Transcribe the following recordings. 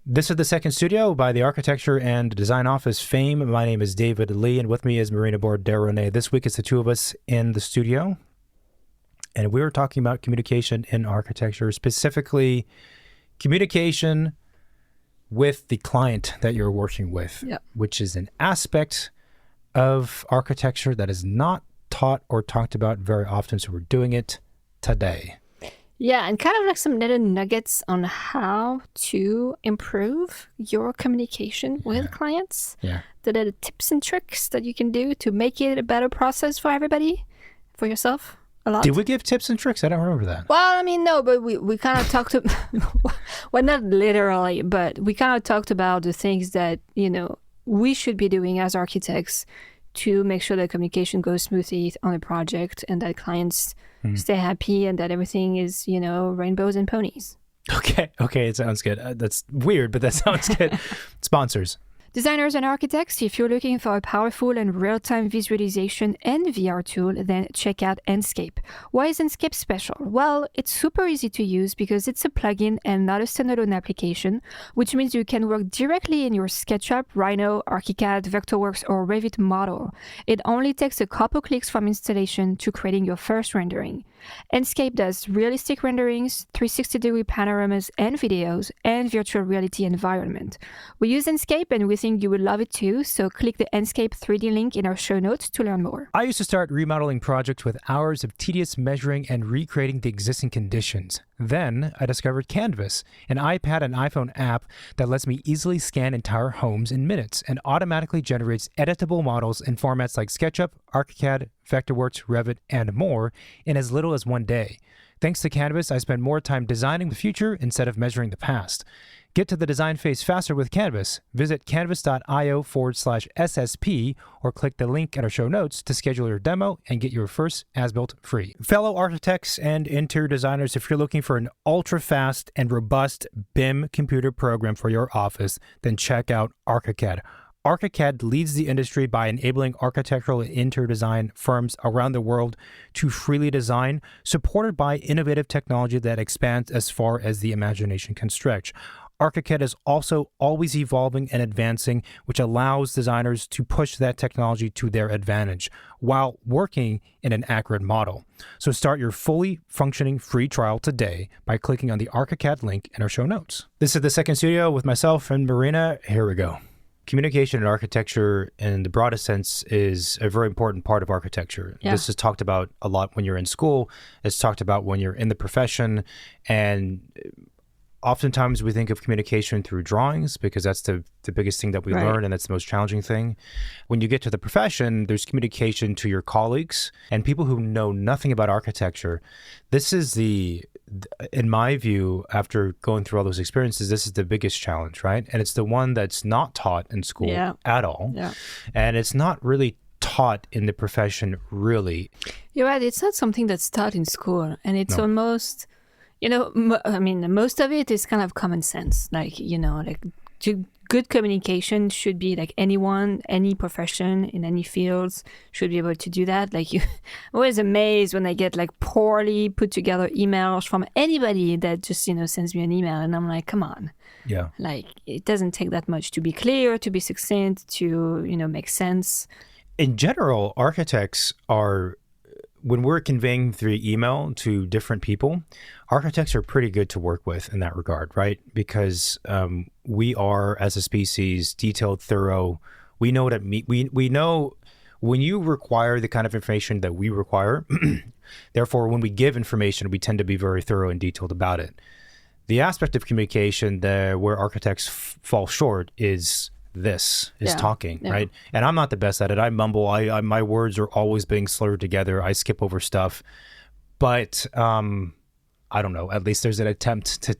This is the second studio by the Architecture and Design Office fame. My name is David Lee, and with me is Marina Borderonay. This week it's the two of us in the studio, and we were talking about communication in architecture, specifically communication with the client that you're working with, which is an aspect of architecture that is not taught or talked about very often, so we're doing it today. Yeah, and kind of like some little nuggets on how to improve your communication with clients. Yeah. The little tips and tricks that you can do to make it a better process for everybody, for yourself. A lot. Did we give tips and tricks? I don't remember that. Well, I mean, no, but we kind of talked about, well, not literally, but we kind of talked about the things that, we should be doing as architects to make sure that communication goes smoothly on a project and that clients stay happy and that everything is, rainbows and ponies. Okay, it sounds good. That's weird, but that sounds good. Sponsors. Designers and architects, if you're looking for a powerful and real-time visualization and VR tool, then check out Enscape. Why is Enscape special? Well, it's super easy to use because it's a plugin and not a standalone application, which means you can work directly in your SketchUp, Rhino, ArchiCAD, Vectorworks, or Revit model. It only takes a couple clicks from installation to creating your first rendering. Enscape does realistic renderings, 360-degree panoramas and videos, and virtual reality environment. We use Enscape and we think you will love it too, so click the Enscape 3D link in our show notes to learn more. I used to start remodeling projects with hours of tedious measuring and recreating the existing conditions. Then I discovered Canvas, an iPad and iPhone app that lets me easily scan entire homes in minutes and automatically generates editable models in formats like SketchUp, ArchiCAD, Vectorworks, Revit, and more in as little as one day. Thanks to Canvas, I spend more time designing the future instead of measuring the past. Get to the design phase faster with Canvas. Visit canvas.io/SSP or click the link in our show notes to schedule your demo and get your first as-built free. Fellow architects and interior designers, if you're looking for an ultra-fast and robust BIM computer program for your office, then check out ArchiCAD. ArchiCAD leads the industry by enabling architectural and interior design firms around the world to freely design, supported by innovative technology that expands as far as the imagination can stretch. ArchiCAD is also always evolving and advancing, which allows designers to push that technology to their advantage while working in an accurate model. So start your fully functioning free trial today by clicking on the ArchiCAD link in our show notes. This is the second studio with myself and Marina. Here we go. Communication in architecture, in the broadest sense, is a very important part of architecture. Yeah. This is talked about a lot when you're in school. It's talked about when you're in the profession. And oftentimes we think of communication through drawings because that's the biggest thing that we learn, and that's the most challenging thing. When you get to the profession, there's communication to your colleagues and people who know nothing about architecture. This is in my view, after going through all those experiences, this is the biggest challenge, right? And it's the one that's not taught in school at all. Yeah. And it's not really taught in the profession, really. You're right. It's not something that's taught in school. And it's almost, most of it is kind of common sense. Good communication should be like anyone, any profession in any fields should be able to do that. I'm always amazed when I get poorly put together emails from anybody that just, sends me an email and I'm like, come on. Yeah. It doesn't take that much to be clear, to be succinct, to, make sense. In general, architects are, when we're conveying through email to different people, architects are pretty good to work with in that regard, right? Because we are, as a species, detailed, thorough. We know what we know when you require the kind of information that we require. Therefore, when we give information, we tend to be very thorough and detailed about it. The aspect of communication where architects fall short is talking, right? And I'm not the best at it. I mumble. My words are always being slurred together. I skip over stuff. But I don't know. At least there's an attempt to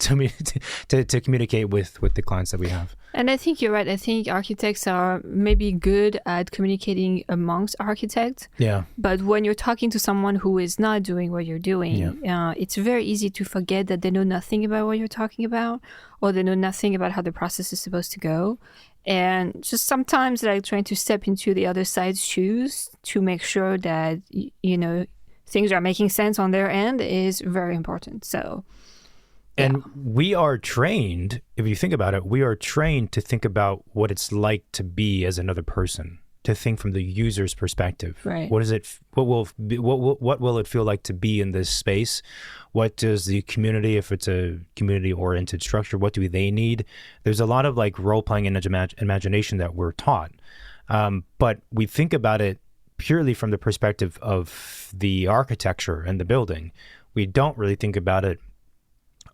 communicate with the clients that we have. And I think you're right. I think architects are maybe good at communicating amongst architects. Yeah. But when you're talking to someone who is not doing what you're doing, it's very easy to forget that they know nothing about what you're talking about, or they know nothing about how the process is supposed to go. And just sometimes trying to step into the other side's shoes to make sure that, things are making sense on their end is very important. So And we are trained, if you think about it, we are trained to think about what it's like to be as another person, to think from the user's perspective. Right. What will it feel like to be in this space? What does the community, if it's a community-oriented structure, what do they need? There's a lot of like role-playing and imagination that we're taught. But we think about it purely from the perspective of the architecture and the building. We don't really think about it,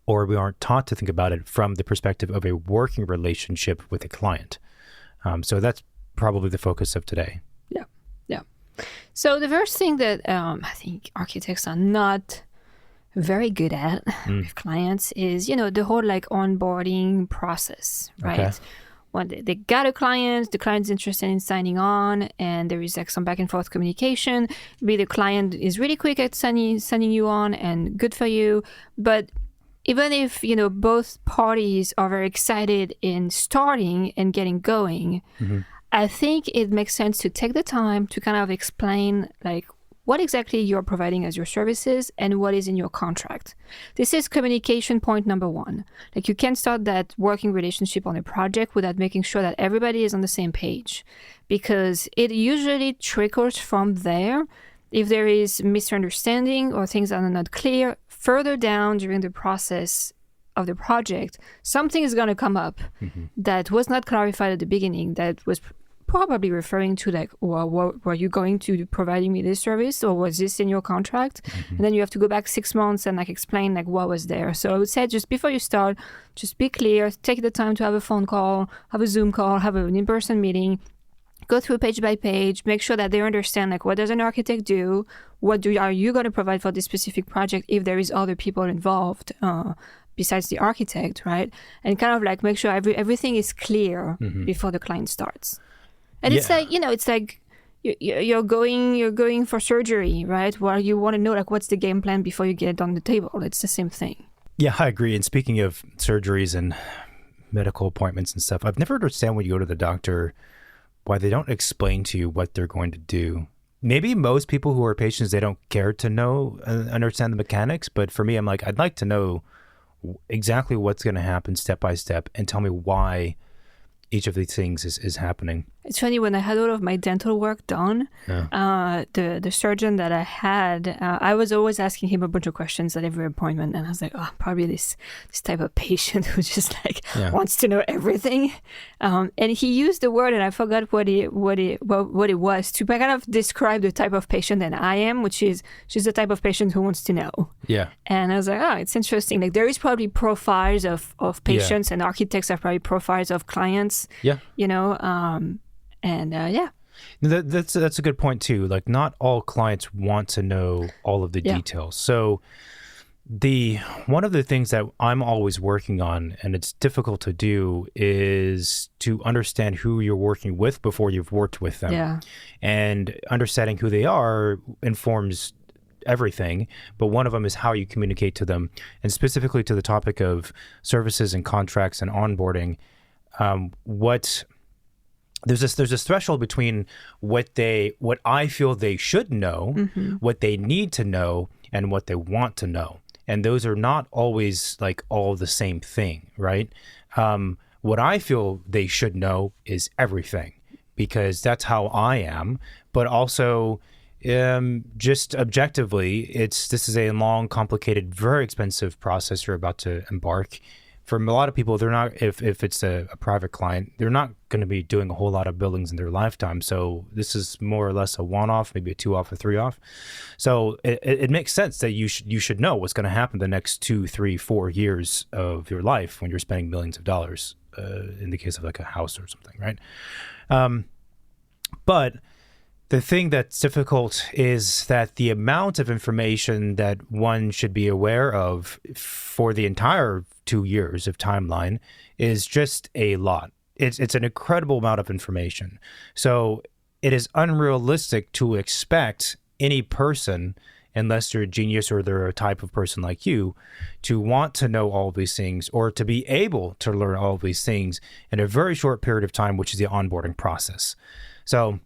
or we aren't taught to think about it from the perspective of a working relationship with a client. So that's probably the focus of today. Yeah. So the first thing that I think architects are not very good at with clients is, the whole like onboarding process, right? Okay. When they got a client, the client's interested in signing on, and there is like some back and forth communication. Maybe the client is really quick at signing you on, and good for you. But even if, both parties are very excited in starting and getting going, I think it makes sense to take the time to kind of explain like what exactly you're providing as your services and what is in your contract. This is communication point number one. Like, you can't start that working relationship on a project without making sure that everybody is on the same page, because it usually trickles from there. If there is misunderstanding or things are not clear, further down during the process of the project, something is going to come up that was not clarified at the beginning, that was probably referring to like, well, were you going to be providing me this service, or was this in your contract? And then you have to go back 6 months and like explain like what was there. So I would say just before you start, just be clear, take the time to have a phone call, have a Zoom call, have an in-person meeting. Go through page by page, make sure that they understand like what does an architect do, are you going to provide for this specific project if there is other people involved besides the architect, right? And kind of like make sure everything is clear before the client starts. And it's like, it's like you're going for surgery, right? Well, you want to know like what's the game plan before you get on the table. It's the same thing. Yeah, I agree. And speaking of surgeries and medical appointments and stuff, I've never understand when you go to the doctor why they don't explain to you what they're going to do. Maybe most people who are patients, they don't care to know, understand the mechanics. But for me, I'm like, I'd like to know exactly what's going to happen step by step, and tell me why each of these things is happening. It's funny, when I had all of my dental work done, the surgeon that I had, I was always asking him a bunch of questions at every appointment, and I was like, oh, probably this type of patient who just like wants to know everything. And he used the word, and I forgot what it was, to kind of describe the type of patient that I am, which is she's the type of patient who wants to know. Yeah. And I was like, oh, it's interesting. Like, there is probably profiles of patients, and architects have probably profiles of clients. Yeah. That's a good point too. Like, not all clients want to know all of the details. So one of the things that I'm always working on, and it's difficult to do, is to understand who you're working with before you've worked with them. Yeah. And understanding who they are informs everything, but one of them is how you communicate to them. And specifically to the topic of services and contracts and onboarding, there's this threshold between what I feel they should know, what they need to know, and what they want to know. And those are not always like all the same thing, right? What I feel they should know is everything, because that's how I am. But also, just objectively, this is a long, complicated, very expensive process you're about to embark. For a lot of people, they're not, if it's a private client, they're not going to be doing a whole lot of buildings in their lifetime. So this is more or less a one-off, maybe a two-off or three-off. So it makes sense that you should know what's going to happen the next 2, 3, 4 years of your life when you're spending millions of dollars, in the case of like a house or something, right? But the thing that's difficult is that the amount of information that one should be aware of for the entire 2 years of timeline is just a lot. It's an incredible amount of information. So it is unrealistic to expect any person, unless they're a genius or they're a type of person like you, to want to know all of these things or to be able to learn all of these things in a very short period of time, which is the onboarding process. So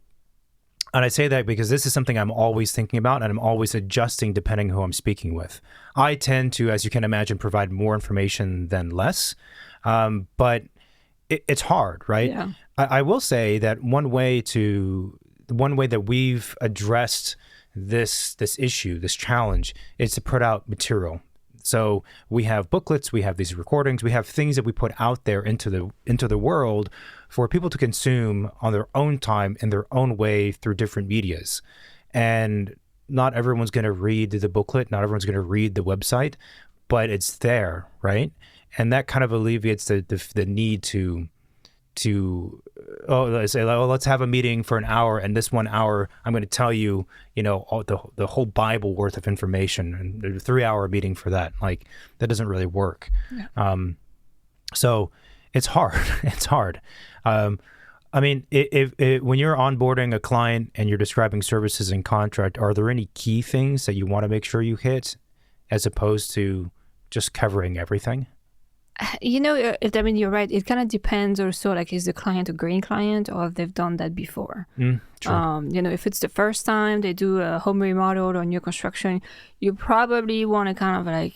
And I say that because this is something I'm always thinking about, and I'm always adjusting depending who I'm speaking with. I tend to, as you can imagine, provide more information than less, but it's hard, right? Yeah. I will say that one way that we've addressed this issue, this challenge, is to put out material. So we have booklets, we have these recordings, we have things that we put out there into the world for people to consume on their own time in their own way through different medias. And not everyone's going to read the booklet, not everyone's going to read the website, but it's there, right? And that kind of alleviates the need to say, let's have a meeting for an hour, and this 1 hour I'm going to tell you, all the whole Bible worth of information, and a 3-hour meeting for that. Like, that doesn't really work. Yeah. So it's hard. It's hard. I mean, if when you're onboarding a client and you're describing services and contract, are there any key things that you want to make sure you hit, as opposed to just covering everything? You're right. It kind of depends also, like, is the client a green client, or if they've done that before? True. If it's the first time they do a home remodel or new construction, you probably want to kind of like,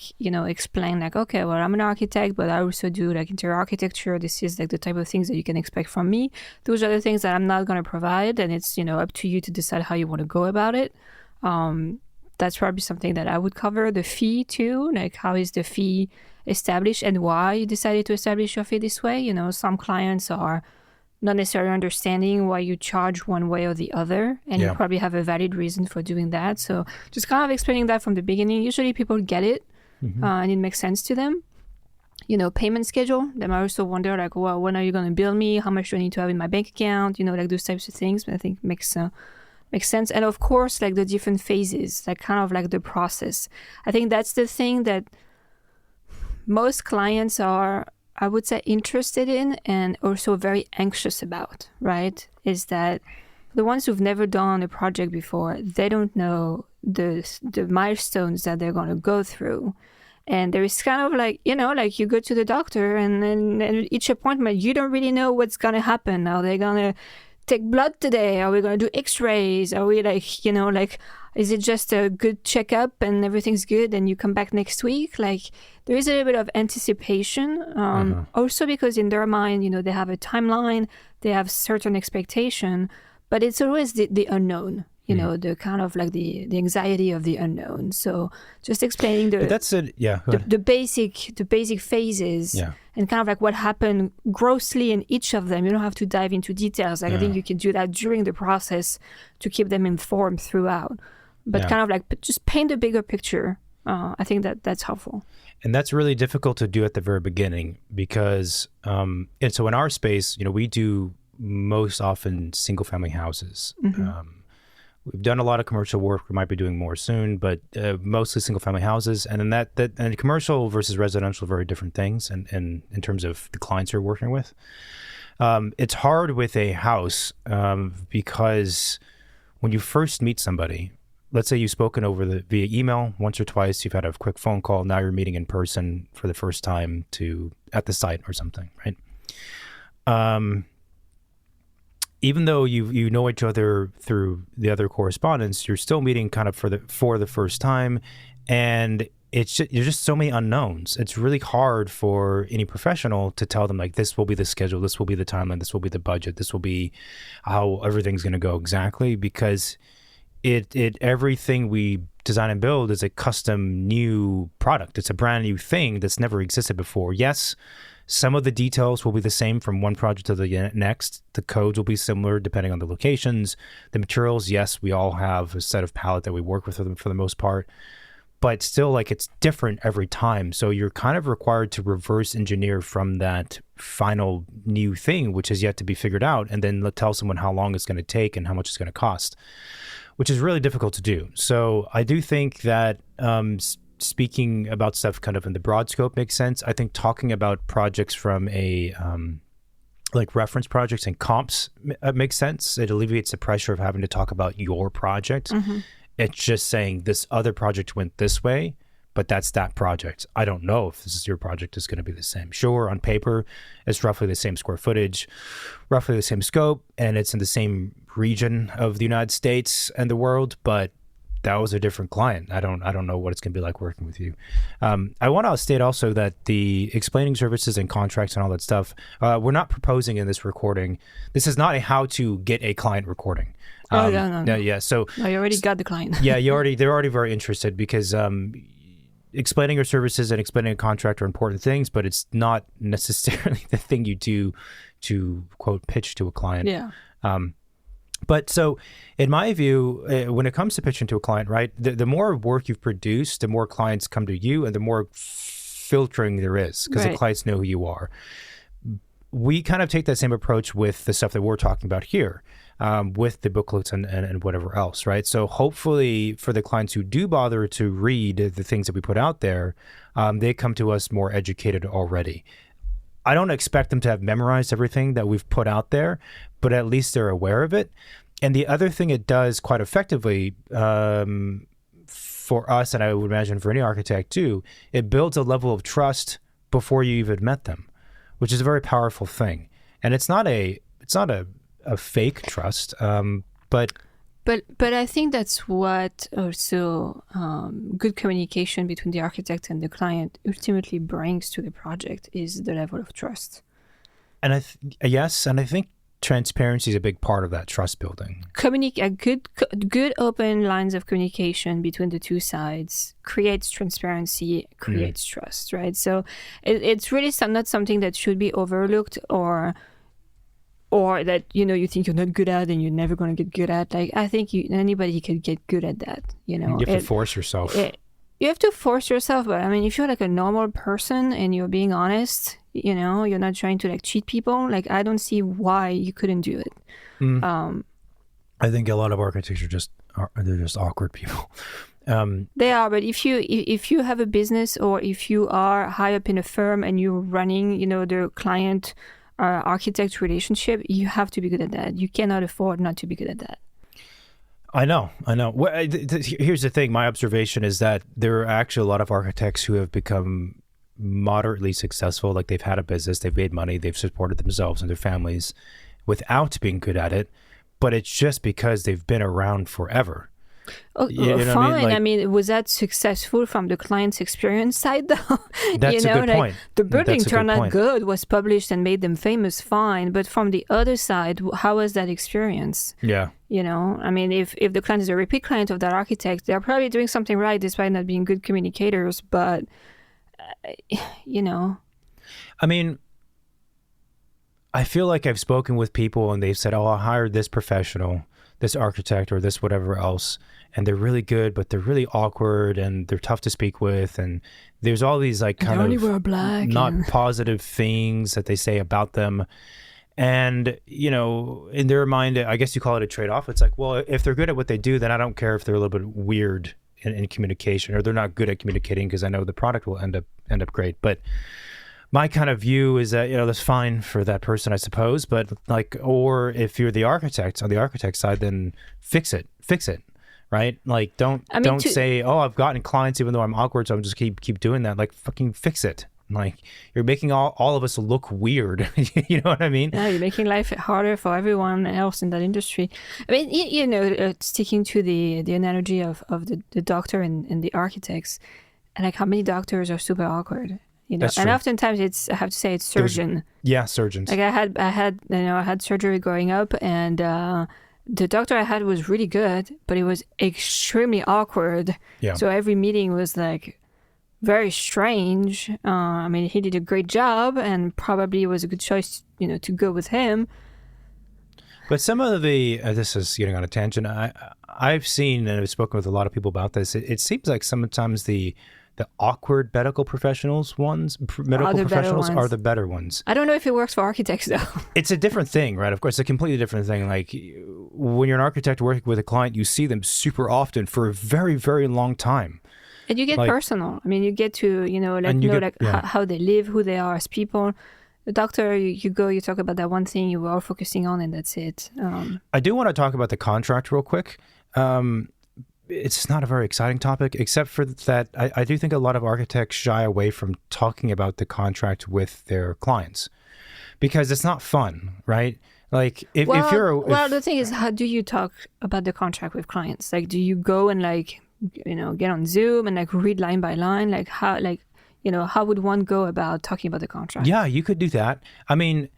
explain like, okay, well, I'm an architect, but I also do like interior architecture. This is like the type of things that you can expect from me. Those are the things that I'm not going to provide. And it's, up to you to decide how you want to go about it. That's probably something that I would cover. The fee too, like how is the fee established and why you decided to establish your fee this way. Some clients are not necessarily understanding why you charge one way or the other, and you probably have a valid reason for doing that. So just kind of explaining that from the beginning. Usually people get it, and it makes sense to them. Payment schedule. They might also wonder like, well, when are you going to bill me? How much do I need to have in my bank account? Like those types of things. But I think makes sense. And of course, like the different phases, like kind of like the process. I think that's the thing that most clients are, I would say, interested in and also very anxious about, right? Is that the ones who've never done a project before, they don't know the milestones that they're going to go through. And there is kind of like, like you go to the doctor and each appointment, you don't really know what's going to happen. Are they going to take blood today? Are we going to do x-rays? Are we like, is it just a good checkup and everything's good and you come back next week? Like, there is a little bit of anticipation. Also because in their mind, they have a timeline, they have certain expectation, but it's always the unknown, the kind of like the anxiety of the unknown. So just explaining the basic phases and kind of like what happened grossly in each of them. You don't have to dive into details. Like I think you can do that during the process to keep them informed throughout. But kind of like just paint a bigger picture. I think that's helpful. And that's really difficult to do at the very beginning because, and so in our space, we do most often single family houses. We've done a lot of commercial work. We might be doing more soon, but mostly single family houses. And then that and commercial versus residential are very different things. And in terms of the clients you're working with, it's hard with a house because when you first meet somebody, let's say you've spoken via email once or twice, you've had a quick phone call, now you're meeting in person for the first time at the site or something, right? Even though you know each other through the other correspondence, you're still meeting kind of for the first time, and there's just so many unknowns. It's really hard for any professional to tell them like, this will be the schedule, this will be the timeline, this will be the budget, this will be how everything's going to go exactly, because everything we design and build is a custom new product. It's a brand new thing that's never existed before. Yes, some of the details will be the same from one project to the next. The codes will be similar depending on the locations. The materials, yes, we all have a set of palette that we work with for the most part, but still, like, it's different every time. So you're kind of required to reverse engineer from that final new thing, which is yet to be figured out, and then tell someone how long it's going to take and how much it's going to cost, which is really difficult to do. So I do think that speaking about stuff kind of in the broad scope makes sense. I think talking about projects from a like reference projects and comps makes sense. It alleviates the pressure of having to talk about your project. It's just saying this other project went this way, but that's that project. I don't know if your project is going to be the same. Sure, on paper, it's roughly the same square footage, roughly the same scope, and it's in the same region of the United States and the world, but that was a different client. I don't know what it's going to be like working with you. I want to state also that the explaining services and contracts and all that stuff, we're not proposing in this recording. This is not a how to get a client recording. No. Yeah. So I already got the client. yeah, they're already very interested because explaining your services and explaining a contract are important things, but it's not necessarily the thing you do to quote pitch to a client. Yeah. But so in my view, when it comes to pitching to a client, right, the more work you've produced, the more clients come to you and the more filtering there is because the clients know who you are. We kind of take that same approach with the stuff that we're talking about here, with the booklets and whatever else, right? So hopefully for the clients who do bother to read the things that we put out there, they come to us more educated already. I don't expect them to have memorized everything that we've put out there, but at least they're aware of it. And the other thing it does quite effectively for us, and I would imagine for any architect too, it builds a level of trust before you even met them, which is a very powerful thing. And it's not a fake trust, but I think that's what also good communication between the architect and the client ultimately brings to the project is the level of trust. And I think transparency is a big part of that trust building. Good open lines of communication between the two sides creates transparency, creates trust, right? So it's really not something that should be overlooked or that, you think you're not good at and you're never going to get good at. Like, I think anybody could get good at that, You have to force yourself. You have to force yourself, but I mean, if you're like a normal person and you're being honest, you're not trying to like cheat people, like I don't see why you couldn't do it. I think a lot of architects they're just awkward people. They are, but if you have a business or if you are high up in a firm and you're running, the client architect relationship, you have to be good at that. You cannot afford not to be good at that. I know. Well, here's the thing. My observation is that there are actually a lot of architects who have become moderately successful. Like they've had a business, they've made money, they've supported themselves and their families without being good at it. But it's just because they've been around forever. Oh, fine. I mean, was that successful from the client's experience side, though? That's a good point. The building turned out good, was published and made them famous, fine. But from the other side, how was that experience? Yeah. I mean, if the client is a repeat client of that architect, they're probably doing something right despite not being good communicators. But, I mean, I feel like I've spoken with people and they've said, oh, I hired this professional, this architect or this whatever else, and they're really good, but they're really awkward and they're tough to speak with. And there's all these like kind of not positive things that they say about them. And, in their mind, I guess you call it a trade-off. It's like, well, if they're good at what they do, then I don't care if they're a little bit weird in communication or they're not good at communicating because I know the product will end up great. But my kind of view is that, that's fine for that person, I suppose. But or if you're the architect on the architect side, then fix it, right? Like, don't say, oh, I've gotten clients even though I'm awkward, so I'm just keep doing that. Like, fucking fix it. Like, you're making all of us look weird. You know what I mean? Yeah, you're making life harder for everyone else in that industry. I mean, sticking to the analogy of the doctor and the architects, and like how many doctors are super awkward. That's and true. Oftentimes I have to say it's surgeon. Surgeons. Like I had surgery growing up, and the doctor I had was really good, but it was extremely awkward. Yeah. So every meeting was like very strange. I mean, he did a great job, and probably was a good choice, to go with him. But some of the this is getting on a tangent. I've seen and I've spoken with a lot of people about this. It seems like sometimes the awkward medical professionals are the better ones. I don't know if it works for architects though. It's a different thing, right? Of course, a completely different thing. Like when you're an architect working with a client, you see them super often for a very, very long time. And you get personal. I mean, you get to, how they live, who they are as people. The doctor, you go, you talk about that one thing you were all focusing on, and that's it. I do want to talk about the contract real quick. It's not a very exciting topic, except for that I do think a lot of architects shy away from talking about the contract with their clients because it's not fun, right? Like if you're the thing is, how do you talk about the contract with clients? Like, do you go and like, get on Zoom and like read line by line? Like how would one go about talking about the contract? Yeah, you could do that. I mean,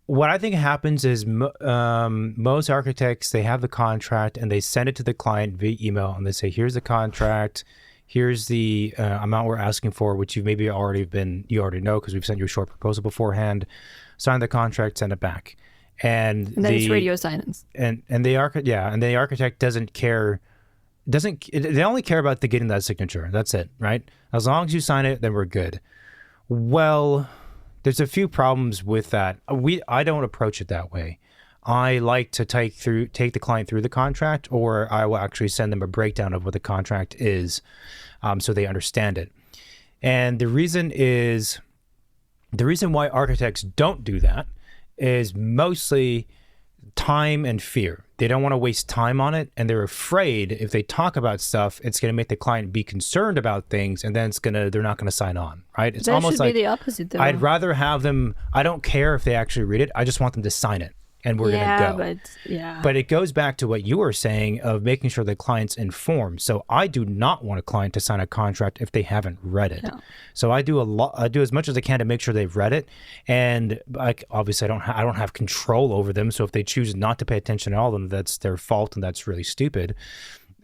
what I think happens is most architects, they have the contract and they send it to the client via email and they say, here's the contract, here's the amount we're asking for, which you already know because we've sent you a short proposal beforehand. Sign the contract, send it back. And then it's radio silence. And the architect doesn't care. They only care about getting that signature. That's it, right? As long as you sign it, then we're good. Well, there's a few problems with that. I don't approach it that way. I like to take the client through the contract, or I will actually send them a breakdown of what the contract is, so they understand it. And the reason why architects don't do that is mostly time and fear. They don't want to waste time on it, and they're afraid if they talk about stuff, it's going to make the client be concerned about things, and then they're not going to sign on, right? It's almost like be the opposite, though. I'd rather have them. I don't care if they actually read it. I just want them to sign it, and we're going to go. But it goes back to what you were saying of making sure the client's informed. So I do not want a client to sign a contract if they haven't read it. No. So I do as much as I can to make sure they've read it. And obviously I don't have control over them. So if they choose not to pay attention at all, then that's their fault, and that's really stupid.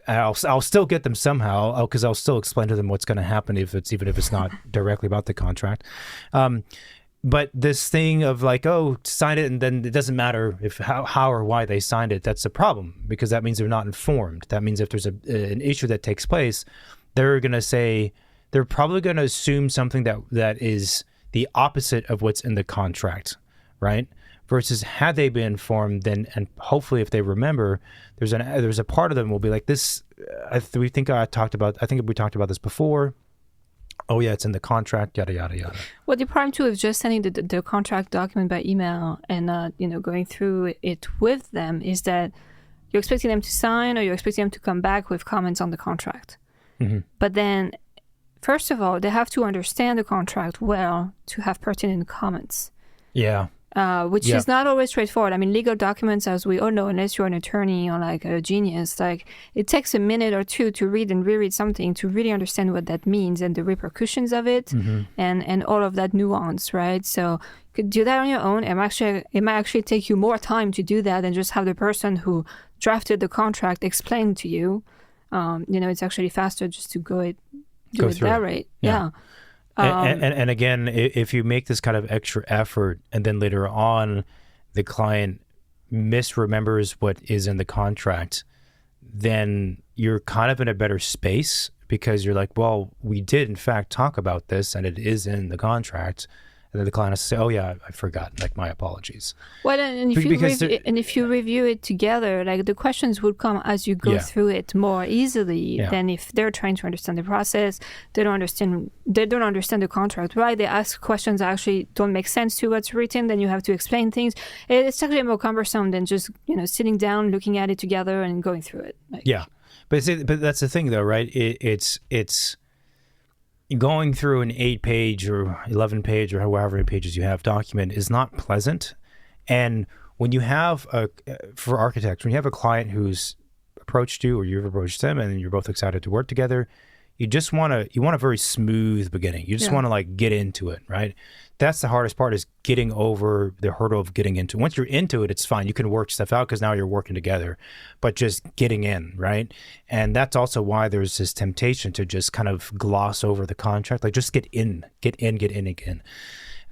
I'll still get them somehow, because I'll still explain to them what's going to happen even if it's not directly about the contract. But this thing of like, sign it, and then it doesn't matter how or why they signed it. That's a problem, because that means they're not informed. That means if there's an issue that takes place, they're probably going to assume something that is the opposite of what's in the contract, right? Versus had they been informed, then, and hopefully if they remember, there's a part of them will be like this. I think we talked about this before. Oh yeah, it's in the contract, yada yada yada. Well, the problem too is just sending the contract document by email and going through it with them is that you're expecting them to sign, or you're expecting them to come back with comments on the contract. Mm-hmm. But then, first of all, they have to understand the contract well to have pertinent comments. Yeah. Which is not always straightforward. I mean, legal documents, as we all know, unless you're an attorney or like a genius, like it takes a minute or two to read and reread something to really understand what that means and the repercussions of it, mm-hmm. and all of that nuance, right? So you could do that on your own. It might actually take you more time to do that than just have the person who drafted the contract explain to you. It's actually faster just to do it that way. Yeah. And again, if you make this kind of extra effort and then later on the client misremembers what is in the contract, then you're kind of in a better space, because you're like, well, we did in fact talk about this and it is in the contract. And then the client has to say, oh yeah, I forgot, like my apologies. Well, and if you review it together, like the questions would come as you go through it more easily than if they're trying to understand the process. They don't understand the contract, right? They ask questions that actually don't make sense to what's written. Then you have to explain things. It's actually more cumbersome than just sitting down, looking at it together, and going through it. But that's the thing, though, right? It's going through an 8-page or 11-page or however many pages you have document is not pleasant. And when you have for architects, when you have a client who's approached you or you've approached them and you're both excited to work together, you want a very smooth beginning. You just want to like get into it, right? That's the hardest part, is getting over the hurdle of getting into it. Once you're into it, it's fine. You can work stuff out because now you're working together, but just getting in, right? And that's also why there's this temptation to just kind of gloss over the contract, like just get in again.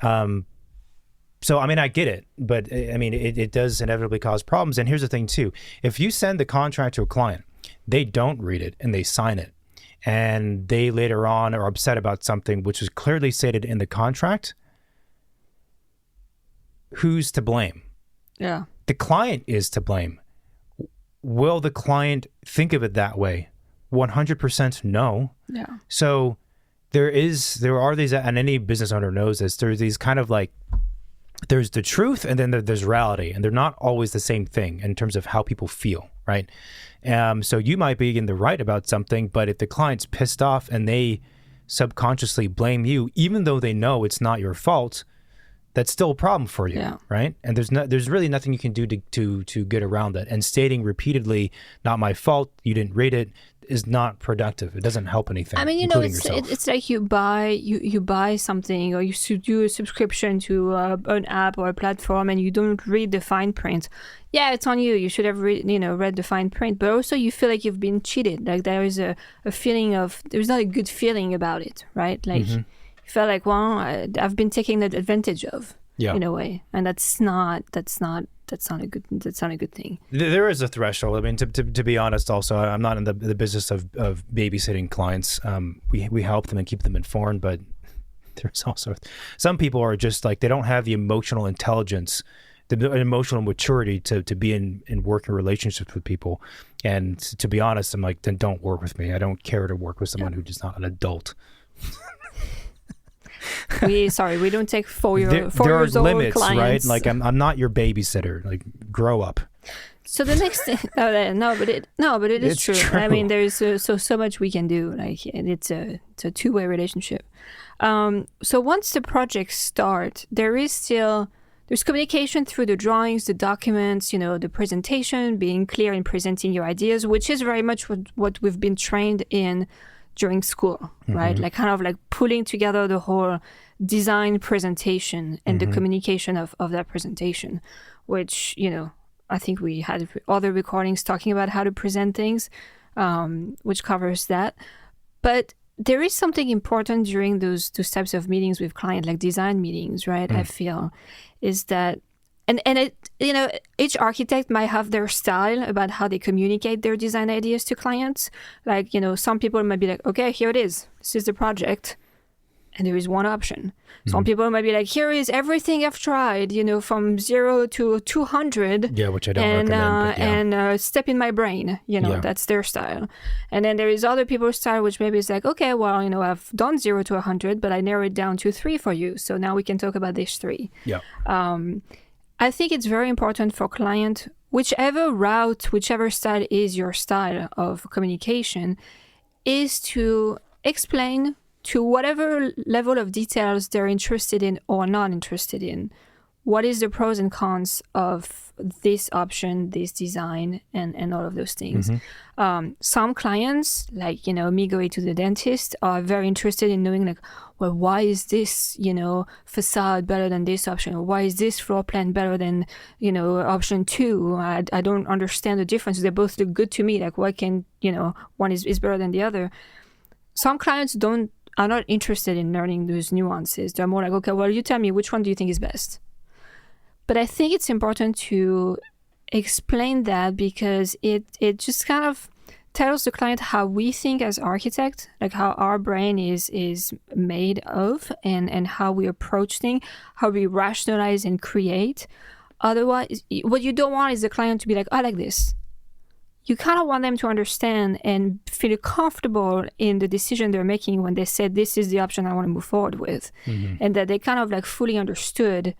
So, I mean, I get it, but I mean, it does inevitably cause problems. And here's the thing too, if you send the contract to a client, they don't read it and they sign it, and they later on are upset about something which is clearly stated in the contract, who's to blame? Yeah. The client is to blame. Will the client think of it that way? 100% no. Yeah. So there are these, and any business owner knows this, there's these kind of like, there's the truth and then there's reality, and they're not always the same thing in terms of how people feel, right? So you might be in the right about something, but if the client's pissed off and they subconsciously blame you, even though they know it's not your fault, that's still a problem for you, Yeah. right? And there's really nothing you can do to get around that. And stating repeatedly, "Not my fault, you didn't read it," is not productive. It doesn't help anything. I mean, including yourself. it's like you buy something, or you do a subscription to an app or a platform, and you don't read the fine print. Yeah, it's on you. You should have read the fine print, but also you feel like you've been cheated. Like there is a feeling of, there's not a good feeling about it, right? Like you feel like, well, I've been taken advantage of, in a way, and that's not a good thing. There is a threshold. I mean, to be honest, also, I'm not in the business of babysitting clients. We help them and keep them informed, but there's also some people are just like, they don't have the emotional intelligence, the emotional maturity to be in working relationships with people. And to be honest, I'm like, then don't work with me. I don't care to work with someone who's just not an adult. We don't take 4 years old there are limits, clients. right? Like I'm not your babysitter. Like, grow up. So the next thing, but it is It's true. true. I mean, there's so much we can do. Like, and it's a two-way relationship. So once the projects start, there's communication through the drawings, the documents, the presentation, being clear in presenting your ideas, which is very much what we've been trained in during school, right? Like kind of like pulling together the whole design presentation and the communication of that presentation, which, I think we had other recordings talking about how to present things, which covers that. But there is something important during those types of meetings with clients, like design meetings, right? I feel is that, and it, each architect might have their style about how they communicate their design ideas to clients. Like, some people might be like, okay, here it is. This is the project. And there is one option. Some people might be like, here is everything I've tried, from 0 to 200. Yeah, which I don't recommend. But And step in my brain, that's their style. And then there is other people's style, which maybe is like, okay, well, I've done 0 to 100, but I narrowed it down to 3 for you. So now we can talk about these 3. Yeah. I think it's very important for client, whichever style is your style of communication, is to explain to whatever level of details they're interested in or not interested in, what is the pros and cons of this option, this design, and all of those things. Some clients, like, me going to the dentist, are very interested in knowing, like, well, why is this, facade better than this option? Or why is this floor plan better than, option 2? I don't understand the difference. They both look good to me. Like, why can, one is better than the other? Some clients are not interested in learning those nuances. They're more like, okay, well, you tell me, which one do you think is best? But I think it's important to explain that, because it just kind of tells the client how we think as architects, like how our brain is made of, and how we approach things, how we rationalize and create. Otherwise, what you don't want is the client to be like, I like this. You kind of want them to understand and feel comfortable in the decision they're making when they said, this is the option I want to move forward with. And that they kind of like fully understood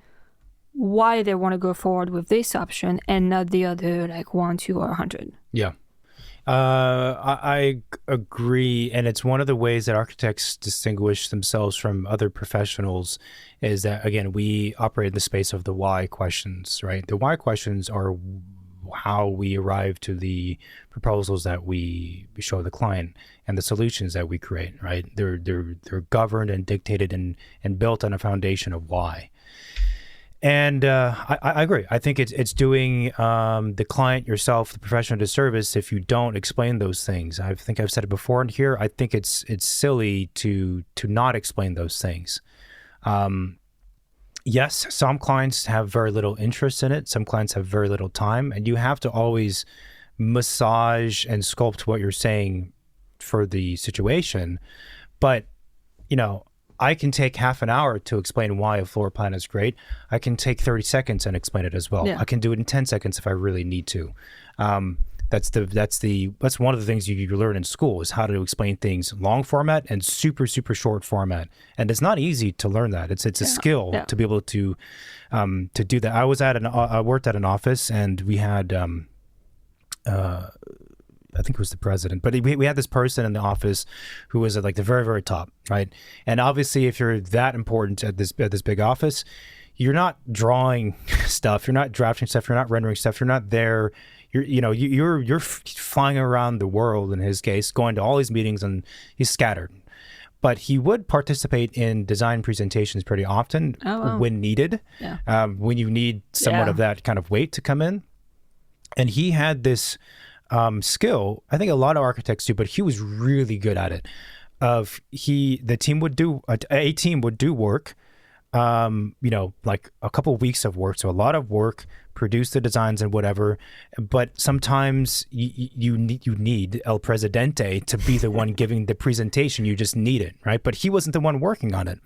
why they want to go forward with this option and not the other, like 1, 2, or 100. Yeah. I agree. And it's one of the ways that architects distinguish themselves from other professionals is that, again, we operate in the space of the why questions, right? The why questions are how we arrive to the proposals that we show the client and the solutions that we create, right? They're governed and dictated and built on a foundation of why. And I agree. I think it's doing the client, yourself, the professional disservice if you don't explain those things. I think I've said it before in here. I think it's silly to not explain those things. Yes, some clients have very little interest in it. Some clients have very little time, and you have to always massage and sculpt what you're saying for the situation. But, I can take half an hour to explain why a floor plan is great. I can take 30 seconds and explain it as well. Yeah. I can do it in 10 seconds if I really need to. That's one of the things you learn in school is how to explain things long format and super, super short format. And it's not easy to learn that. It's a skill to be able to do that. I worked at an office, and we had, I think it was the president, but we had this person in the office who was at like the very, very top, right? And obviously, if you're that important at this big office, you're not drawing stuff, you're not drafting stuff, you're not rendering stuff, you're not there. You're flying around the world in his case, going to all these meetings, and he's scattered. But he would participate in design presentations pretty often when needed, when you need somewhat of that kind of weight to come in. And he had this skill, I think a lot of architects do, but he was really good at it. A team would do work, like a couple of weeks of work, so a lot of work, produce the designs and whatever. But sometimes you need El Presidente to be the one giving the presentation. You just need it, right? But he wasn't the one working on it.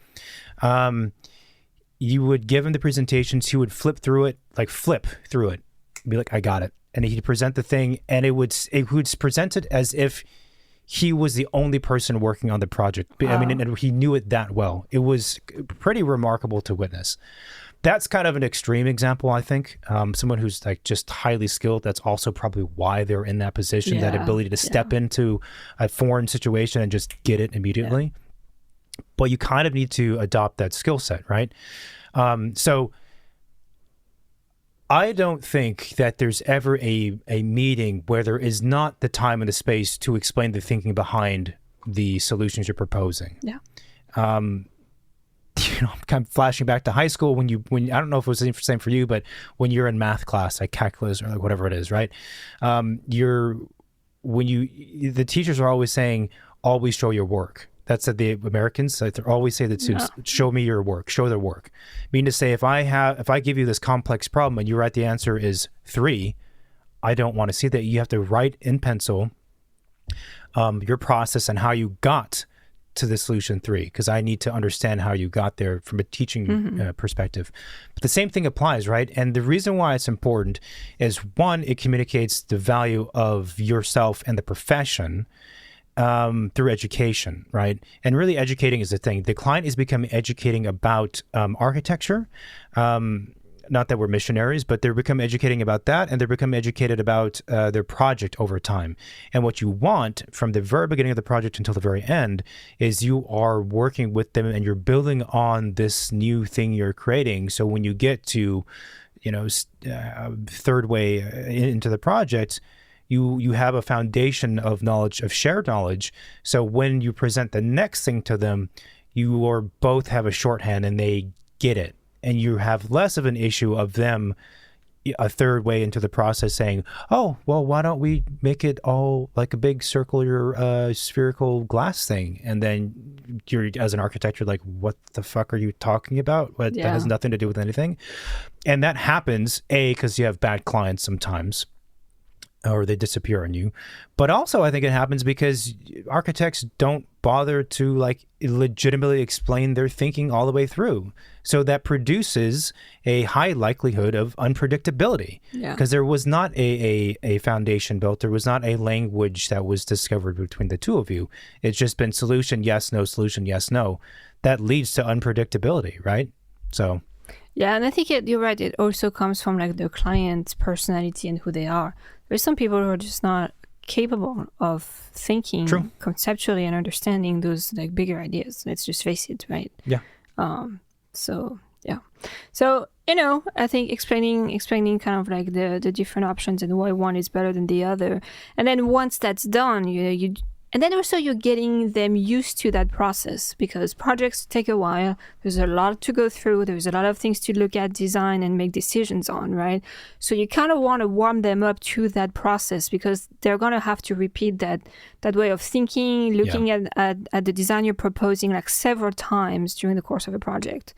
You would give him the presentations. He would flip through it, be like, I got it. And he'd present the thing, and it would present it as if he was the only person working on the project. I mean, and he knew it that well. It was pretty remarkable to witness. That's kind of an extreme example, I think. Someone who's like just highly skilled. That's also probably why they're in that position, that ability to step into a foreign situation and just get it immediately. Yeah. But you kind of need to adopt that skill set, right? So I don't think that there's ever a meeting where there is not the time and the space to explain the thinking behind the solutions you're proposing. Yeah. I'm kind of flashing back to high school when I don't know if it was the same for you, but when you're in math class, like calculus or like whatever it is, right? The teachers are always saying, always show your work. That's the Americans. They always say that students, show me your work, show their work. Meaning to say, if I give you this complex problem and you write the answer is 3, I don't want to see that. You have to write in pencil your process and how you got to the solution 3, because I need to understand how you got there from a teaching perspective. But the same thing applies, right? And the reason why it's important is, one, it communicates the value of yourself and the profession through education, right? And really educating is the thing. The client is becoming educating about architecture. Not that we're missionaries, but they're becoming educating about that, and they're becoming educated about their project over time. And what you want from the very beginning of the project until the very end is you are working with them and you're building on this new thing you're creating. So when you get to, third way into the project, you have a foundation of knowledge, of shared knowledge. So when you present the next thing to them, you are both have a shorthand and they get it. And you have less of an issue of them a third way into the process saying, oh, well, why don't we make it all like a big circular spherical glass thing? And then you're, as an architect, you're like, what the fuck are you talking about? That has nothing to do with anything. And that happens, because you have bad clients sometimes, or they disappear on you. But also I think it happens because architects don't bother to like legitimately explain their thinking all the way through. So that produces a high likelihood of unpredictability, because there was not a foundation built. There was not a language that was discovered between the two of you. It's just been solution, yes, no, solution, yes, no. That leads to unpredictability, right? So yeah, and I think you're right. It also comes from like the client's personality and who they are. There's some people who are just not capable of thinking conceptually and understanding those like bigger ideas. Let's just face it, right? Yeah. So I think explaining kind of like the different options and why one is better than the other, and then once that's done, and then also you're getting them used to that process, because projects take a while. There's a lot to go through. There's a lot of things to look at, design, and make decisions on, right? So you kind of want to warm them up to that process, because they're going to have to repeat that way of thinking, looking at the design you're proposing like several times during the course of a project.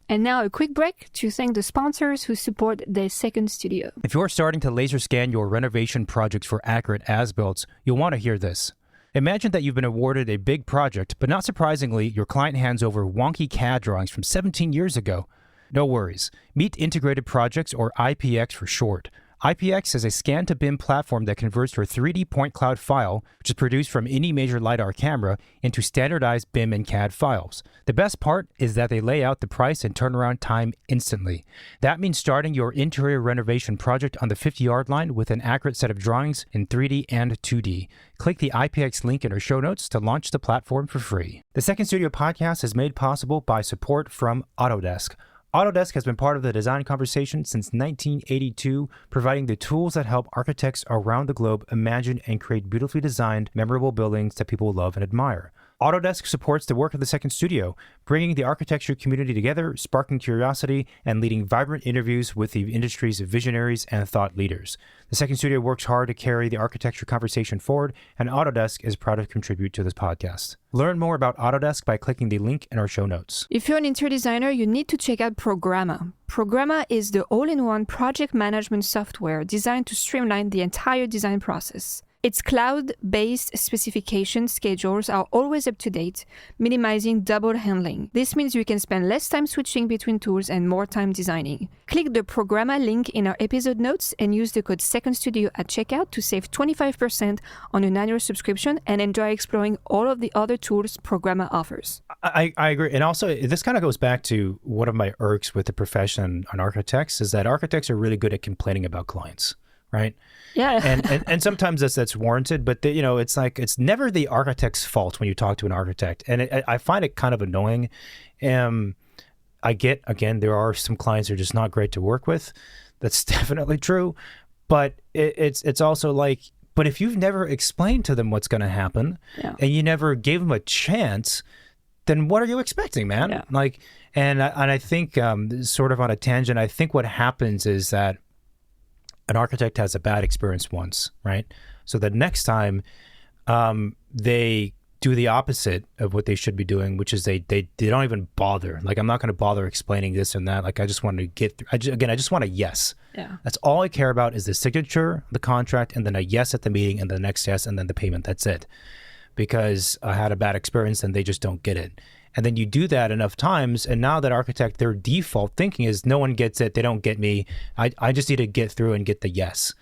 And now a quick break to thank the sponsors who support the second studio. If you're starting to laser scan your renovation projects for accurate as-builts, you'll want to hear this. Imagine that you've been awarded a big project, but not surprisingly, your client hands over wonky CAD drawings from 17 years ago. No worries. Meet Integrated Projects, or IPX for short. IPX is a scan-to-BIM platform that converts your 3D point cloud file, which is produced from any major LiDAR camera, into standardized BIM and CAD files. The best part is that they lay out the price and turnaround time instantly. That means starting your interior renovation project on the 50-yard line with an accurate set of drawings in 3D and 2D. Click the IPX link in our show notes to launch the platform for free. The Second Studio podcast is made possible by support from Autodesk. Autodesk has been part of the design conversation since 1982, providing the tools that help architects around the globe imagine and create beautifully designed, memorable buildings that people love and admire. Autodesk supports the work of the Second Studio, bringing the architecture community together, sparking curiosity, and leading vibrant interviews with the industry's visionaries and thought leaders. The Second Studio works hard to carry the architecture conversation forward, and Autodesk is proud to contribute to this podcast. Learn more about Autodesk by clicking the link in our show notes. If you're an interior designer, you need to check out Programma. Programma is the all-in-one project management software designed to streamline the entire design process. Its cloud-based specification schedules are always up to date, minimizing double handling. This means you can spend less time switching between tools and more time designing. Click the Programma link in our episode notes and use the code SecondStudio at checkout to save 25% on an annual subscription and enjoy exploring all of the other tools Programma offers. I agree. And also, this kind of goes back to one of my irks with the profession on architects is that architects are really good at complaining about clients, right? Yeah. and sometimes that's warranted, but it's like it's never the architect's fault when you talk to an architect. And I find it kind of annoying. I get, again, there are some clients that are just not great to work with. That's definitely true. But it's also like, but if you've never explained to them what's going to happen and you never gave them a chance, then what are you expecting, man? Yeah. Like, and I think sort of on a tangent, I think what happens is that an architect has a bad experience once, right? So the next time they do the opposite of what they should be doing, which is they don't even bother. Like, I'm not going to bother explaining this and that. Like, I just want to get through. I just want a yes. Yeah. That's all I care about is the signature, the contract, and then a yes at the meeting, and the next yes, and then the payment. That's it. Because I had a bad experience and they just don't get it. And then you do that enough times, and now that architect, their default thinking is no one gets it, they don't get me, I just need to get through and get the yes.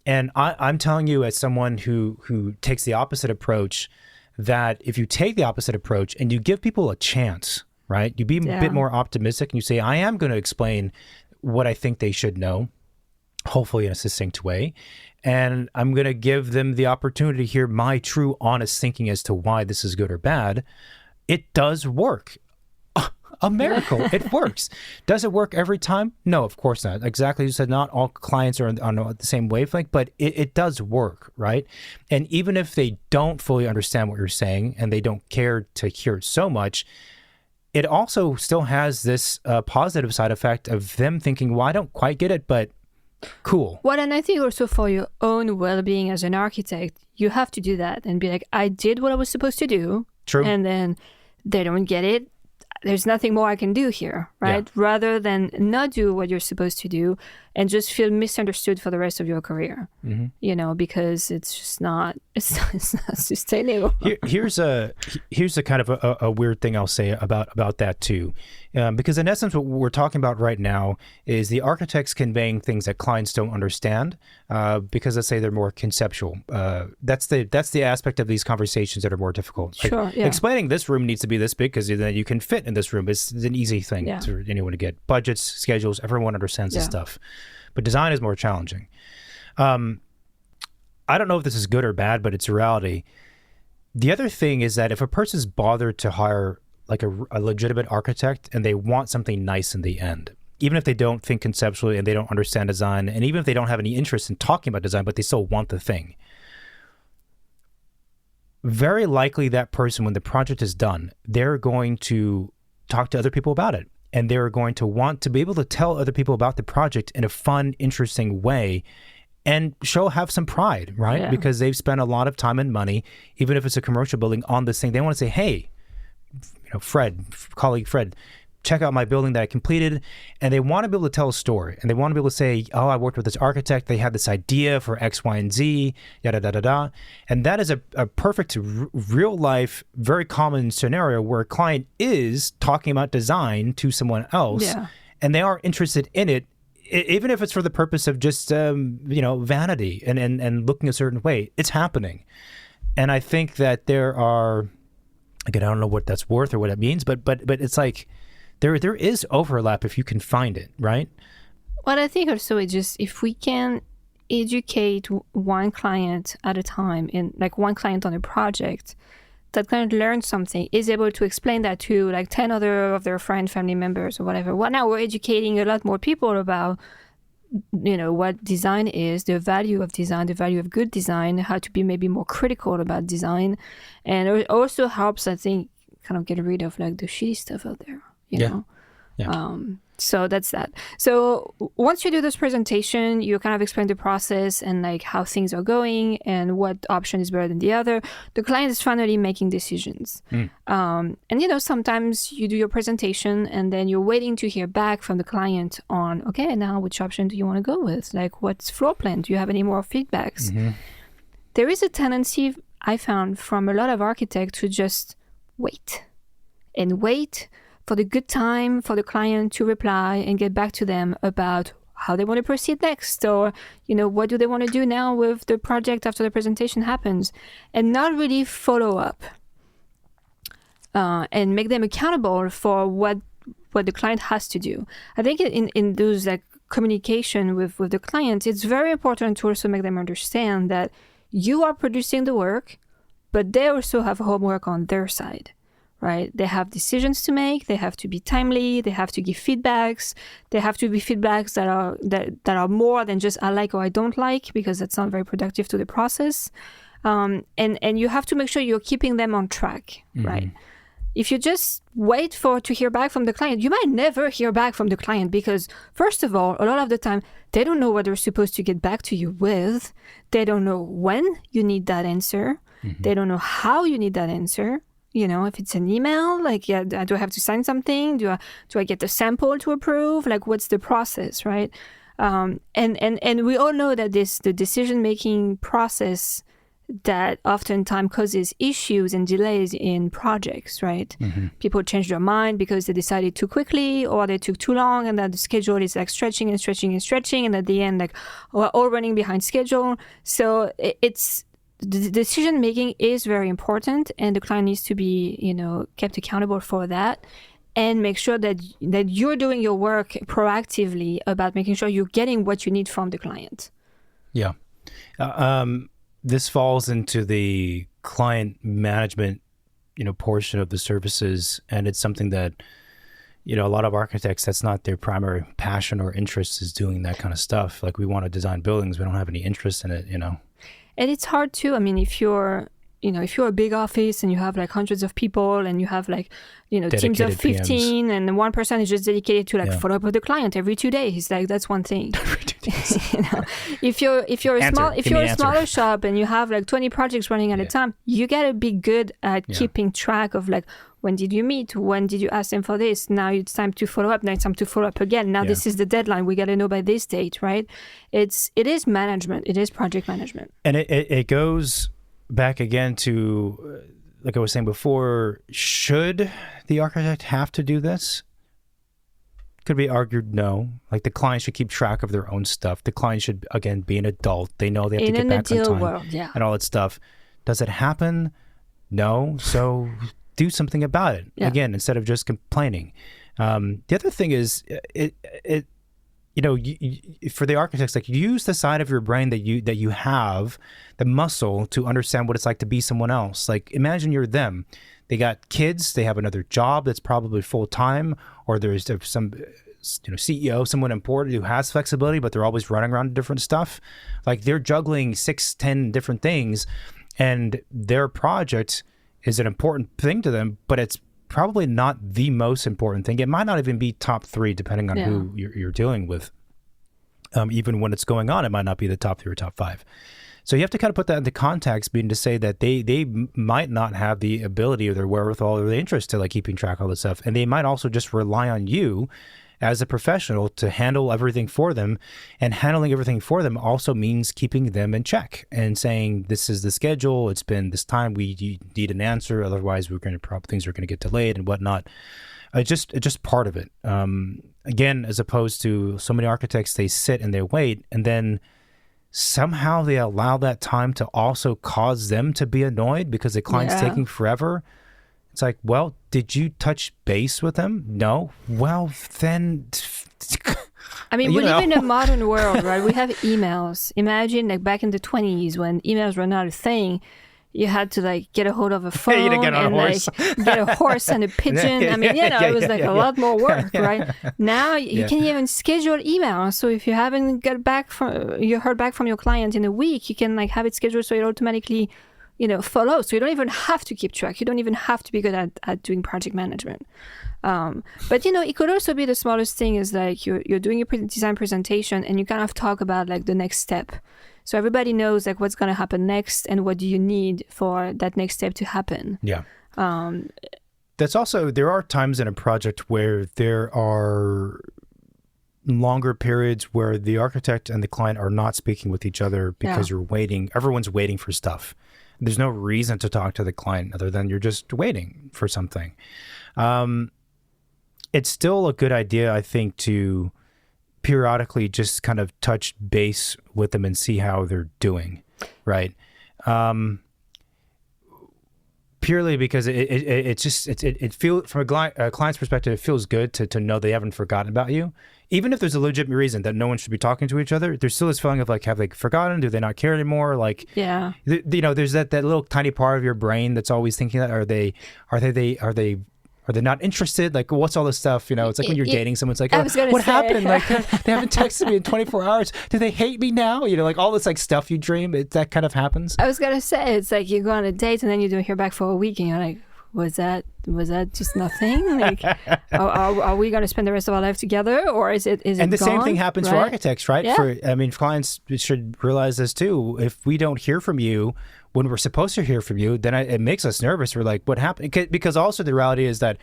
And I'm telling you, as someone who takes the opposite approach, that if you take the opposite approach and you give people a chance, right? You be a bit more optimistic and you say, I am going to explain what I think they should know, hopefully in a succinct way. And I'm going to give them the opportunity to hear my true, honest thinking as to why this is good or bad. It does work. A miracle. It works. Does it work every time? No, of course not. Exactly. You said not all clients are on the same wavelength, but it does work, right? And even if they don't fully understand what you're saying and they don't care to hear it so much, it also still has this positive side effect of them thinking, well, I don't quite get it, but cool. Well, and I think also for your own well-being as an architect, you have to do that and be like, I did what I was supposed to do. True. And then they don't get it. There's nothing more I can do here, right? Yeah. Rather than not do what you're supposed to do and just feel misunderstood for the rest of your career, because it's just not, it's not sustainable. Here's a kind of a weird thing I'll say about that too. Because in essence, what we're talking about right now is the architects conveying things that clients don't understand because let's say they're more conceptual. That's the aspect of these conversations that are more difficult. Sure, like, explaining this room needs to be this big because then you can fit in this room. It's an easy thing for anyone to get. Budgets, schedules, everyone understands this stuff. But design is more challenging. I don't know if this is good or bad, but it's a reality. The other thing is that if a person's bothered to hire like a legitimate architect and they want something nice in the end, even if they don't think conceptually and they don't understand design, and even if they don't have any interest in talking about design, but they still want the thing, very likely that person, when the project is done, they're going to talk to other people about it. And they're going to want to be able to tell other people about the project in a fun, interesting way and have some pride, right? Yeah. Because they've spent a lot of time and money, even if it's a commercial building, on this thing. They want to say, hey, colleague Fred, check out my building that I completed. And they want to be able to tell a story. And they want to be able to say, oh, I worked with this architect. They had this idea for X, Y, and Z, yada, da, da, da. And that is a perfect real life, very common scenario where a client is talking about design to someone else and they are interested in it, even if it's for the purpose of just, vanity and looking a certain way. It's happening. And I think that there are, again, I don't know what that's worth or what it means, but it's like, There is overlap if you can find it, right? Well, I think also it's just if we can educate one client at a time, one client on a project, that client learns something, is able to explain that to like 10 other of their friend, family members or whatever. Well, now we're educating a lot more people about, what design is, the value of design, the value of good design, how to be maybe more critical about design. And it also helps, I think, kind of get rid of like the shitty stuff out there, you know? Yeah. So that's that. So once you do this presentation, you kind of explain the process and like how things are going and what option is better than the other. The client is finally making decisions. And sometimes you do your presentation and then you're waiting to hear back from the client on, okay, now which option do you want to go with? Like what's floor plan? Do you have any more feedbacks? There is a tendency I found from a lot of architects to just wait for the good time for the client to reply and get back to them about how they want to proceed next, or what do they want to do now with the project after the presentation happens, and not really follow up and make them accountable for what the client has to do. I think in those like communication with the client, it's very important to also make them understand that you are producing the work, but they also have homework on their side. Right? They have decisions to make. They have to be timely. They have to give feedbacks. They have to be feedbacks that are more than just I like or I don't like, because that's not very productive to the process. And you have to make sure you're keeping them on track, right? If you just wait to hear back from the client, you might never hear back from the client because, first of all, a lot of the time, they don't know what they're supposed to get back to you with. They don't know when you need that answer. They don't know how you need that answer. If it's an email, like, do I have to sign something? Do I get the sample to approve? Like, what's the process, right? And we all know that the decision-making process that oftentimes causes issues and delays in projects, right? People change their mind because they decided too quickly or they took too long, and that the schedule is like stretching and stretching and stretching, and at the end, like, we're all running behind schedule. So the decision making is very important, and the client needs to be, kept accountable for that, and make sure that you're doing your work proactively about making sure you're getting what you need from the client. Yeah. This falls into the client management, portion of the services, and it's something that, a lot of architects, that's not their primary passion or interest, is doing that kind of stuff. Like, we want to design buildings, we don't have any interest in it, And it's hard too. I mean, if you're a big office and you have like hundreds of people and you have like, teams of 15 PMs. And one person is just dedicated to like follow up with the client every 2 days, like that's one thing. Every 2 days. If you're a smaller shop and you have like 20 projects running at a time, you gotta be good at keeping track of like, when did you meet? When did you ask them for this? Now it's time to follow up. Now it's time to follow up again. Now this is the deadline. We got to know by this date, right? It is management. It is project management. And it goes back again to, like I was saying before, should the architect have to do this? Could be argued no. Like, the client should keep track of their own stuff. The client should, again, be an adult. They know they have to get back on time world, and all that stuff. Does it happen? No. So do something about it. Again, instead of just complaining. The other thing is, for the architects, like, use the side of your brain that you have, the muscle to understand what it's like to be someone else. Like, imagine you're them. They got kids. They have another job that's probably full time, or there's some CEO, someone important who has flexibility, but they're always running around to different stuff. Like, they're juggling 6-10 different things, and their project is an important thing to them, but it's probably not the most important thing. It might not even be top 3, depending on who you're dealing with. Even when it's going on, it might not be the top 3 or top 5. So you have to kind of put that into context, being to say that they might not have the ability or their wherewithal or the interest to like keeping track of all this stuff. And they might also just rely on you as a professional to handle everything for them. And handling everything for them also means keeping them in check and saying, this is the schedule. It's been this time. We need an answer. Otherwise, things are going to get delayed and whatnot. It's just part of it. Again, as opposed to so many architects, they sit and they wait, and then somehow they allow that time to also cause them to be annoyed because the client's taking forever. It's like, well, did you touch base with them? No. Well, then... I mean, we live in a modern world, right? We have emails. Imagine like back in the 20s when emails were not a thing. you had to like get a hold of a phone You didn't get on a and horse. like get a horse and a pigeon. I mean, it was like a lot more work, right? Now you can even schedule email. So if you haven't heard back from your client in a week, you can like have it scheduled so it automatically, follows. So you don't even have to keep track. You don't even have to be good at doing project management. But it could also be the smallest thing is like you're doing a design presentation and you kind of talk about like the next step. So everybody knows like what's going to happen next and what do you need for that next step to happen. Yeah. There are times in a project where there are longer periods where the architect and the client are not speaking with each other because you're waiting. Everyone's waiting for stuff. There's no reason to talk to the client other than you're just waiting for something. It's still a good idea, I think, to periodically just kind of touch base with them and see how they're doing, right? Purely because it feels, from a client's perspective, it feels good to know they haven't forgotten about you. Even if there's a legitimate reason that no one should be talking to each other, there's still this feeling of like, have they forgotten? Do they not care anymore? Like, there's that little tiny part of your brain that's always thinking that are they not interested? Like, what's all this stuff? It's like when you're dating someone, it's like, what happened? Like, they haven't texted me in 24 hours. Do they hate me now? Like all this like stuff you dream, that kind of happens. I was going to say, it's like you go on a date and then you don't hear back for a week and you're like, was that just nothing? Like, are we going to spend the rest of our life together, or is it And the gone? same thing happens for architects, right? Yeah. Clients should realize this too. If we don't hear from you when we're supposed to hear from you, then it makes us nervous. We're like, what happened? Because also the reality is that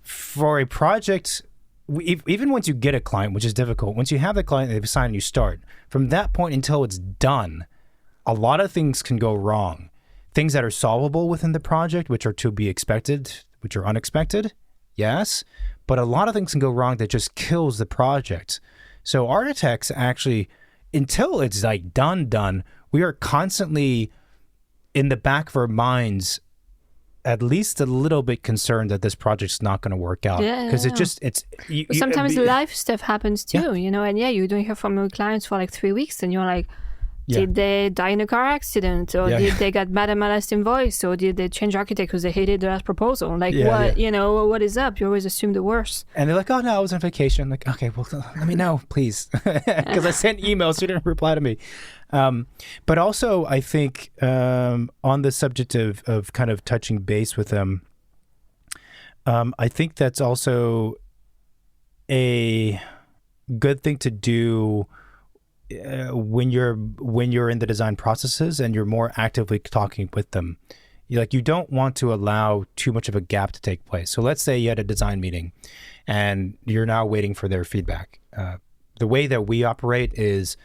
for a project, even once you get a client, which is difficult, once you have the client, they've signed, you start. From that point until it's done, a lot of things can go wrong. Things that are solvable within the project, which are to be expected, which are unexpected, yes. But a lot of things can go wrong that just kills the project. So architects actually, until it's like done, we are constantly in the back of our minds at least a little bit concerned that this project's not going to work out. Because sometimes life stuff happens too, and you don't hear from your clients for like 3 weeks and you're like, did they die in a car accident, or did they get mad at my last invoice, or did they change architect because they hated the last proposal? Like, what is up? You always assume the worst. And they're like, oh no, I was on vacation. I'm like, okay, well, let me know, please, because I sent emails, you didn't reply to me. But also, I think on the subject of kind of touching base with them, I think that's also a good thing to do when you're in the design processes and you're more actively talking with them. You don't want to allow too much of a gap to take place. So let's say you had a design meeting and you're now waiting for their feedback. The way that we operate is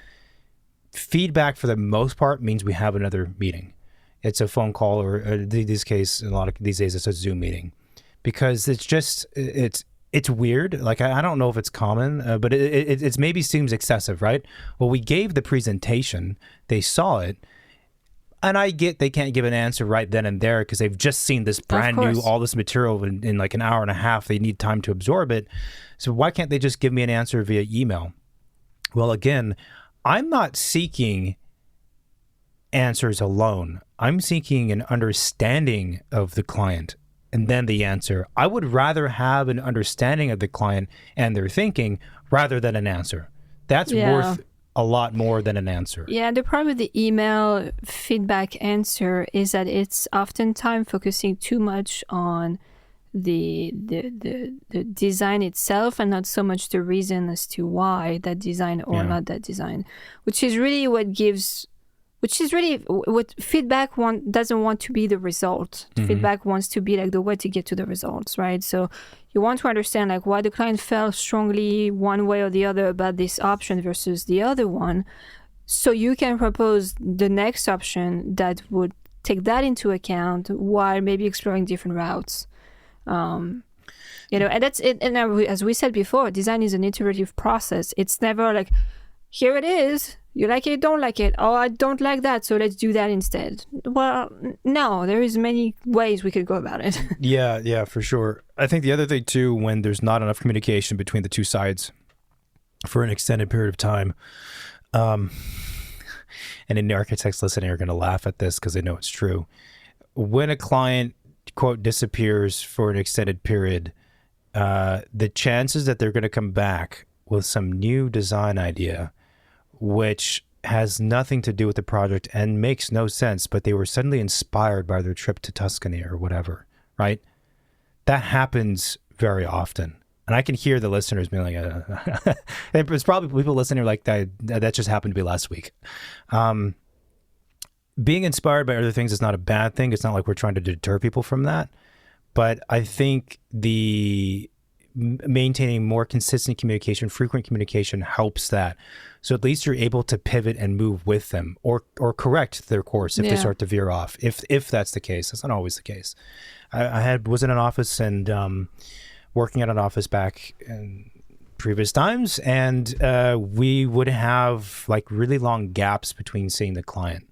feedback for the most part means we have another meeting. It's a phone call, or in this case, a lot of these days it's a Zoom meeting, because it's weird. Like, I don't know if it's common, but it's maybe seems excessive, right? Well, we gave the presentation, they saw it, and I get they can't give an answer right then and there because they've just seen this brand new, all this material in like an hour and a half. They need time to absorb it. So why can't they just give me an answer via email? Well, again, I'm not seeking answers alone. I'm seeking an understanding of the client and then the answer. I would rather have an understanding of the client and their thinking rather than an answer. That's worth a lot more than an answer. Yeah, the problem with the email feedback answer is that it's oftentimes focusing too much on the design itself and not so much the reason as to why that design or not that design, which is really what feedback doesn't want to be the result. Mm-hmm. Feedback wants to be like the way to get to the results, right? So you want to understand like why the client felt strongly one way or the other about this option versus the other one, so you can propose the next option that would take that into account while maybe exploring different routes. And that's it. And as we said before, design is an iterative process. It's never like, here it is, you like it, don't like it. Oh, I don't like that, so let's do that instead. Well, no, there is many ways we could go about it. Yeah, for sure. I think the other thing too, when there's not enough communication between the two sides for an extended period of time, and any architects listening are going to laugh at this because they know it's true. When a client, quote, disappears for an extended period, the chances that they're going to come back with some new design idea, which has nothing to do with the project and makes no sense, but they were suddenly inspired by their trip to Tuscany or whatever, right? That happens very often. And I can hear the listeners being like, it's probably people listening like that just happened to be last week. Being inspired by other things is not a bad thing. It's not like we're trying to deter people from that. But I think the maintaining more consistent communication, frequent communication helps that. So at least you're able to pivot and move with them or correct their course if they start to veer off, if that's the case. That's not always the case. I was in an office and working at an office back in previous times, and we would have like really long gaps between seeing the client,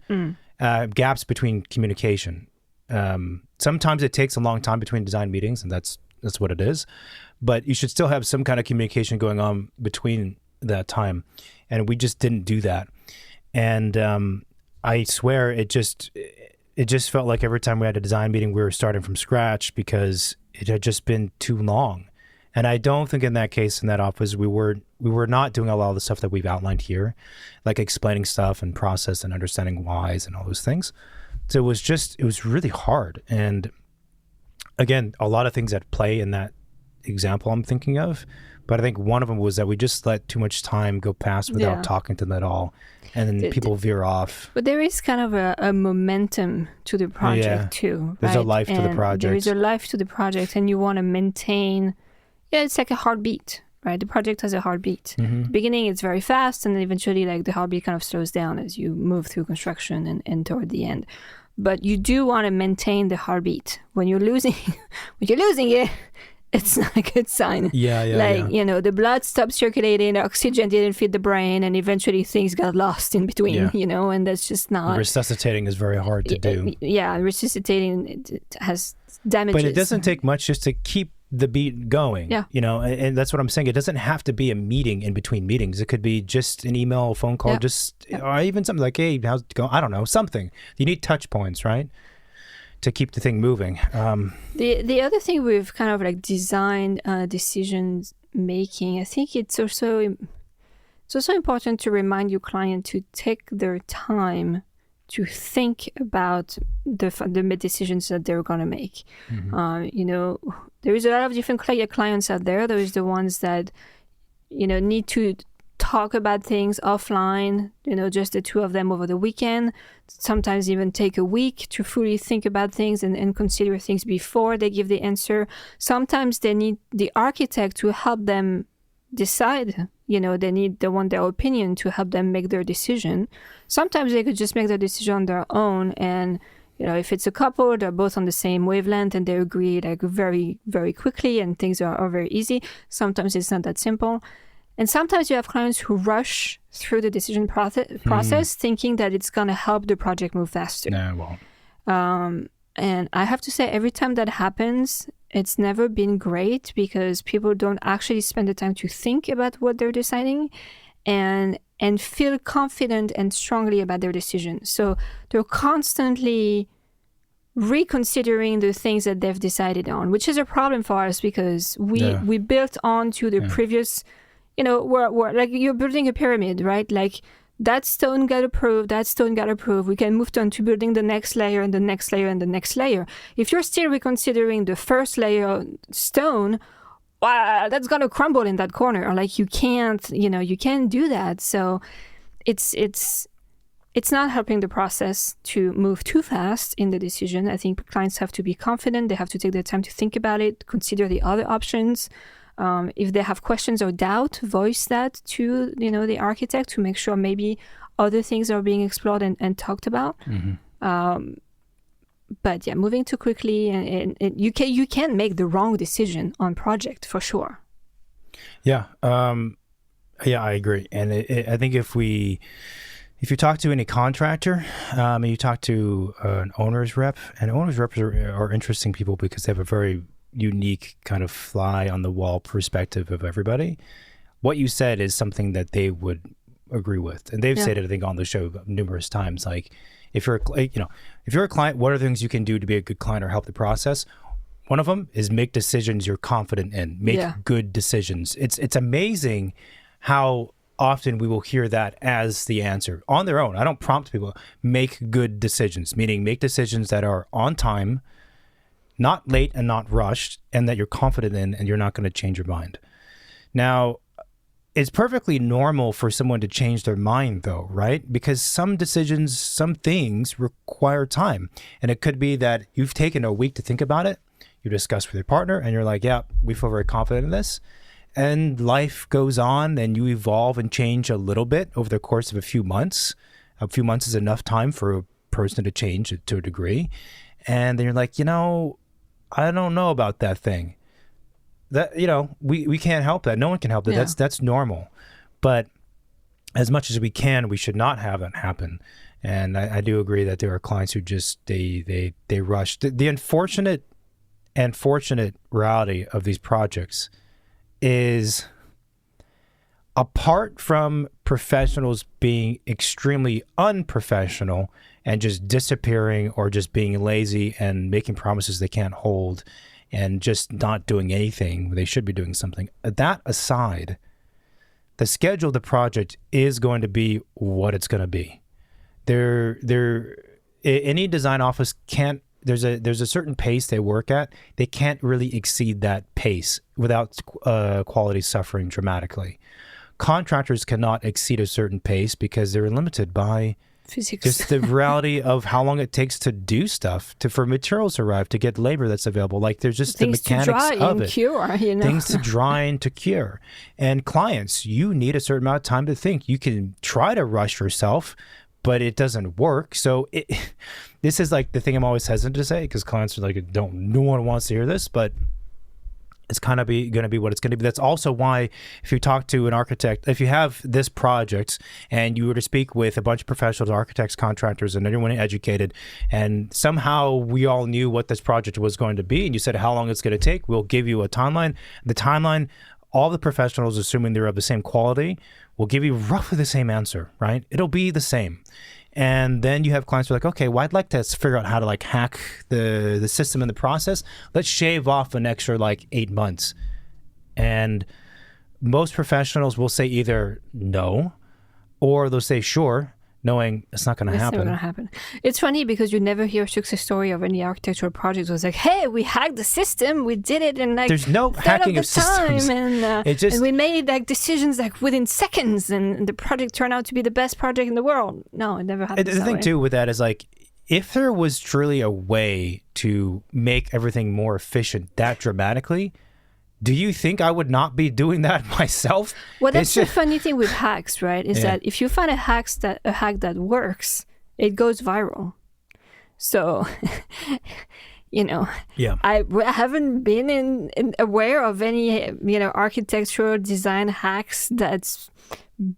gaps between communication. Sometimes it takes a long time between design meetings, and that's what it is. But you should still have some kind of communication going on between that time. And we just didn't do that. And I swear it just felt like every time we had a design meeting, we were starting from scratch because it had just been too long. And I don't think in that case, in that office, we were not doing a lot of the stuff that we've outlined here, like explaining stuff and process and understanding whys and all those things. So it was really hard. And again, a lot of things at play in that example I'm thinking of, but I think one of them was that we just let too much time go past without talking to them at all, and then people veer off. But there is kind of a momentum to the project too. There's right? a life to the project. There is a life to the project, and you want to maintain. Yeah, it's like a heartbeat, right? The project has a heartbeat. The beginning, it's very fast, and then eventually, like the heartbeat kind of slows down as you move through construction and toward the end. But you do want to maintain the heartbeat. When you're losing it, it's not a good sign. The blood stopped circulating, the oxygen didn't feed the brain, and eventually things got lost in between, and that's just not... Resuscitating is very hard to do. Resuscitating it has damages. But it doesn't take much just to keep the beat going. And that's what I'm saying. It doesn't have to be a meeting in between meetings. It could be just an email, a phone call, or even something like, hey, how's it going? I don't know, something. You need touch points, right? To keep the thing moving. The other thing we've kind of like designed decision making, I think it's also important to remind your client to take their time to think about the decisions that they're going to make. There is a lot of different clients out there. There is the ones that, need to talk about things offline, just the two of them over the weekend, sometimes even take a week to fully think about things and consider things before they give the answer. Sometimes they need the architect to help them decide, they need their opinion to help them make their decision. Sometimes they could just make their decision on their own, and if it's a couple, they're both on the same wavelength and they agree like very, very quickly and things are very easy. Sometimes it's not that simple. And sometimes you have clients who rush through the decision process thinking that it's going to help the project move faster. No, it won't. And I have to say, every time that happens, it's never been great because people don't actually spend the time to think about what they're deciding and feel confident and strongly about their decision. So they're constantly reconsidering the things that they've decided on, which is a problem for us because we built on to the previous... we're like you're building a pyramid, right? Like that stone got approved, we can move on to building the next layer and the next layer and the next layer. If you're still reconsidering the first layer stone, well, that's going to crumble in that corner. Like you can't do that. So it's not helping the process to move too fast in the decision. I think clients have to be confident. They have to take their time to think about it, consider the other options. If they have questions or doubt, voice that to the architect to make sure maybe other things are being explored and talked about. But yeah, moving too quickly and you can make the wrong decision on project for sure. Yeah, I agree. And I think if you talk to any contractor and you talk to an owner's rep, and owner's reps are interesting people because they have a very unique kind of fly on the wall perspective of everybody. What you said is something that they would agree with, and they've said it, I think, on the show numerous times. Like, if you're a client, what are the things you can do to be a good client or help the process? One of them is make decisions you're confident in. Make good decisions. It's amazing how often we will hear that as the answer on their own. I don't prompt people. Make good decisions, meaning make decisions that are on time, not late and not rushed, and that you're confident in, and you're not going to change your mind. Now, it's perfectly normal for someone to change their mind, though, right? Because some decisions, some things require time. And it could be that you've taken a week to think about it. You discuss with your partner and you're like, yeah, we feel very confident in this. And life goes on and you evolve and change a little bit over the course of a few months. A few months is enough time for a person to change to a degree. And then you're like, I don't know about that thing. That, we can't help that. No one can help that. Yeah. That's normal. But as much as we can, we should not have that happen. And I do agree that there are clients who just, they rush. The unfortunate and fortunate reality of these projects is, apart from professionals being extremely unprofessional and just disappearing or just being lazy and making promises they can't hold and just not doing anything when they should be doing something, that aside, the schedule of the project is going to be what it's going to be. Any design office can't, there's a certain pace they work at. They can't really exceed that pace without quality suffering dramatically. Contractors cannot exceed a certain pace because they're limited by physics. Just the reality of how long it takes to do stuff, for materials to arrive, to get labor that's available. Like, there's just things the mechanics to dry of and it. Cure, Things to dry and to cure. And clients, you need a certain amount of time to think. You can try to rush yourself, but it doesn't work. So this is like the thing I'm always hesitant to say, because clients are like, no one wants to hear this, but it's kind of going to be what it's going to be. That's also why, if you talk to an architect, if you have this project and you were to speak with a bunch of professionals, architects, contractors, and everyone educated, and somehow we all knew what this project was going to be, and you said how long it's going to take, we'll give you a timeline. The timeline, all the professionals, assuming they're of the same quality, will give you roughly the same answer, right? It'll be the same. And then you have clients who are like, okay, well, I'd like to figure out how to hack the system in the process. Let's shave off an extra 8 months. And most professionals will say either no, or they'll say sure, knowing it's not going to happen. It's never going to happen. It's funny because you never hear a success story of any architectural project. It was like, hey, we hacked the system. We did it in There's no hacking of systems. And we made decisions within seconds, and the project turned out to be the best project in the world. No, it never happened. The thing too with that is if there was truly a way to make everything more efficient that dramatically, do you think I would not be doing that myself? Well, that's the funny thing with hacks, right? Is that if you find a hack that works, it goes viral. So, I haven't been aware of any, architectural design hacks that's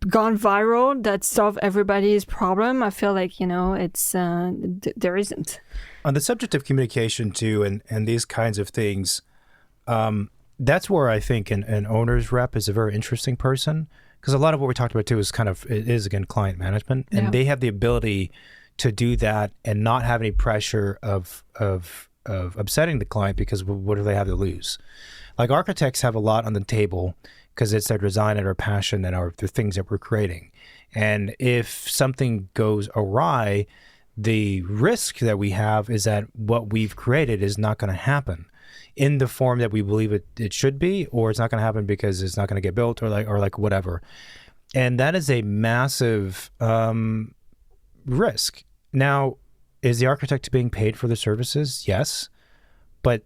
gone viral that solve everybody's problem. I feel like, it's there isn't. On the subject of communication too, and these kinds of things, that's where I think an owner's rep is a very interesting person, because a lot of what we talked about too is again client management, and they have the ability to do that and not have any pressure of upsetting the client, because what do they have to lose? Like, architects have a lot on the table because it's their design and our passion and the things that we're creating. And if something goes awry, the risk that we have is that what we've created is not going to happen in the form that we believe it should be, or it's not going to happen because it's not going to get built, or whatever. And that is a massive risk. Now, is the architect being paid for the services? Yes. But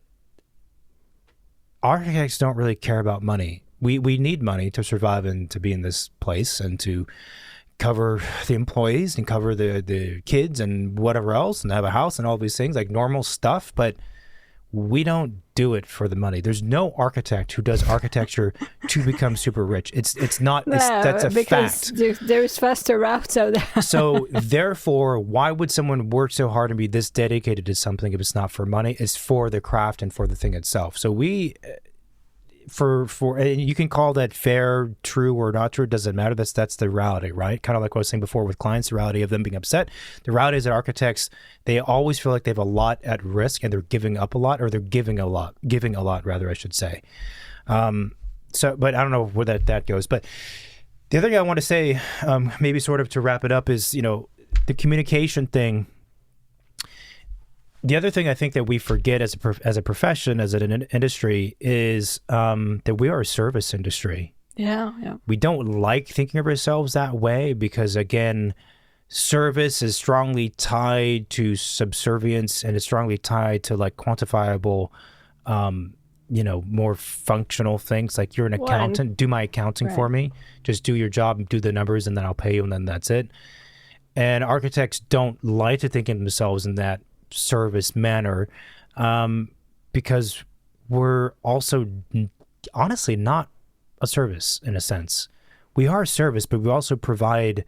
architects don't really care about money. We need money to survive and to be in this place and to cover the employees and cover the kids and whatever else, and have a house and all these things, like normal stuff. But we don't do it for the money. There's no architect who does architecture to become super rich. It's not. That's a fact. There's faster routes out there. So therefore, why would someone work so hard and be this dedicated to something if it's not for money? It's for the craft and for the thing itself. So and you can call that fair, true, or not true. It doesn't matter. That's the reality, right? Kind of like what I was saying before with clients, the reality of them being upset. The reality is that architects, they always feel like they have a lot at risk and they're giving up a lot, or they're giving a lot rather, I should say. But I don't know where that goes. But the other thing I want to say, maybe sort of to wrap it up, is, the communication thing. The other thing I think that we forget as a profession, as an industry, is that we are a service industry. Yeah. We don't like thinking of ourselves that way because, again, service is strongly tied to subservience, and it's strongly tied to like quantifiable, more functional things. Like, you're an accountant, do my accounting for me. Just do your job, do the numbers, and then I'll pay you, and then that's it. And architects don't like to think of themselves in that service manner, because we're also honestly not a service in a sense. We are a service, but we also provide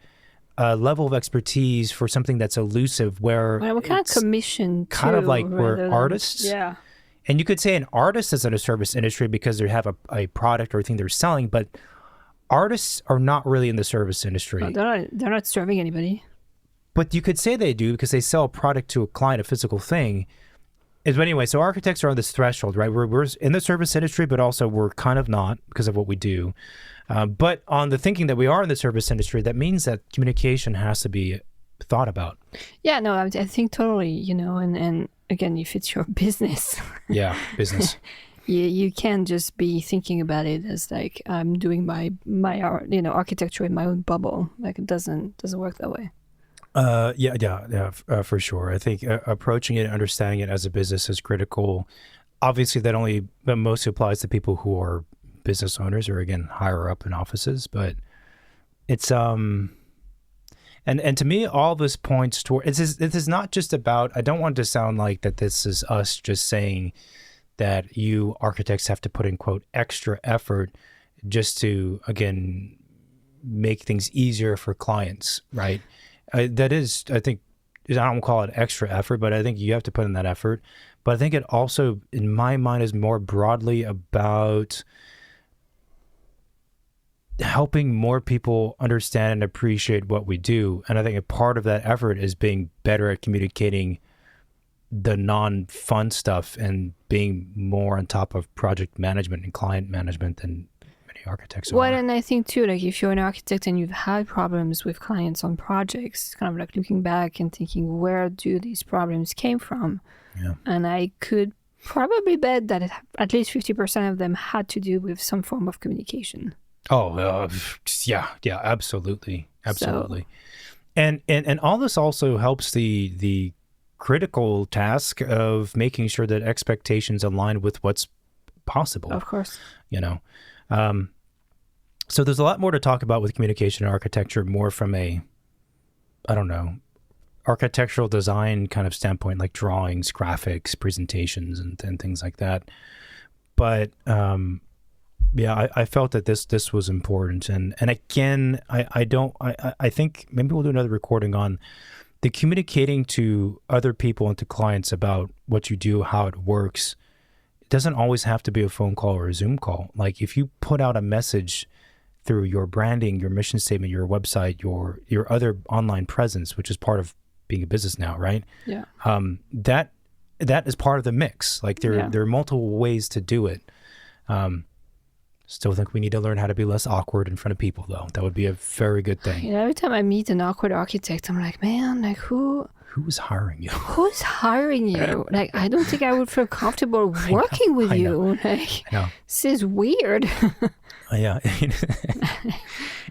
a level of expertise for something that's elusive, where we're kind of commissioned kind of like we're than artists. Yeah. And you could say an artist is in a service industry because they have a product or a thing they're selling, but artists are not really in the service industry. No, they're not serving anybody. But you could say they do because they sell a product to a client, a physical thing. But anyway, so architects are on this threshold, right? We're in the service industry, but also we're kind of not because of what we do. But on the thinking that we are in the service industry, that means that communication has to be thought about. Yeah, no, I think totally, and again, if it's your business. Yeah, business. You can't just be thinking about it as like, I'm doing my architecture in my own bubble. Like, it doesn't work that way. For sure. I think approaching it, understanding it as a business is critical. Obviously, that mostly applies to people who are business owners or, again, higher up in offices. But it's and to me, all this points toward it is not just about. I don't want it to sound like that this is us just saying that you architects have to put in, quote, extra effort just to, again, make things easier for clients, right? That is, I think, I don't call it extra effort, but I think you have to put in that effort. But I think it also, in my mind, is more broadly about helping more people understand and appreciate what we do. And I think a part of that effort is being better at communicating the non-fun stuff and being more on top of project management and client management than architects. Well, and I think too, like, if you're an architect and you've had problems with clients on projects, kind of like looking back and thinking, where do these problems came from? Yeah. And I could probably bet that at least 50% of them had to do with some form of communication. Oh, yeah, absolutely. So. And all this also helps the critical task of making sure that expectations align with what's possible. Of course. So there's a lot more to talk about with communication and architecture, more from a, architectural design kind of standpoint, like drawings, graphics, presentations, and things like that. But I felt that this was important. And again, I think maybe we'll do another recording on the communicating to other people and to clients about what you do, how it works. Doesn't always have to be a phone call or a Zoom call. Like, if you put out a message through your branding, your mission statement, your website, your other online presence, which is part of being a business now, right? Yeah. That is part of the mix. Like, there are multiple ways to do it. Still think we need to learn how to be less awkward in front of people, though. That would be a very good thing. Every time I meet an awkward architect, I'm like, man, like, who's hiring you? Who's hiring you? Like, I don't think I would feel comfortable working with you. Like, I know. This is weird. Yeah.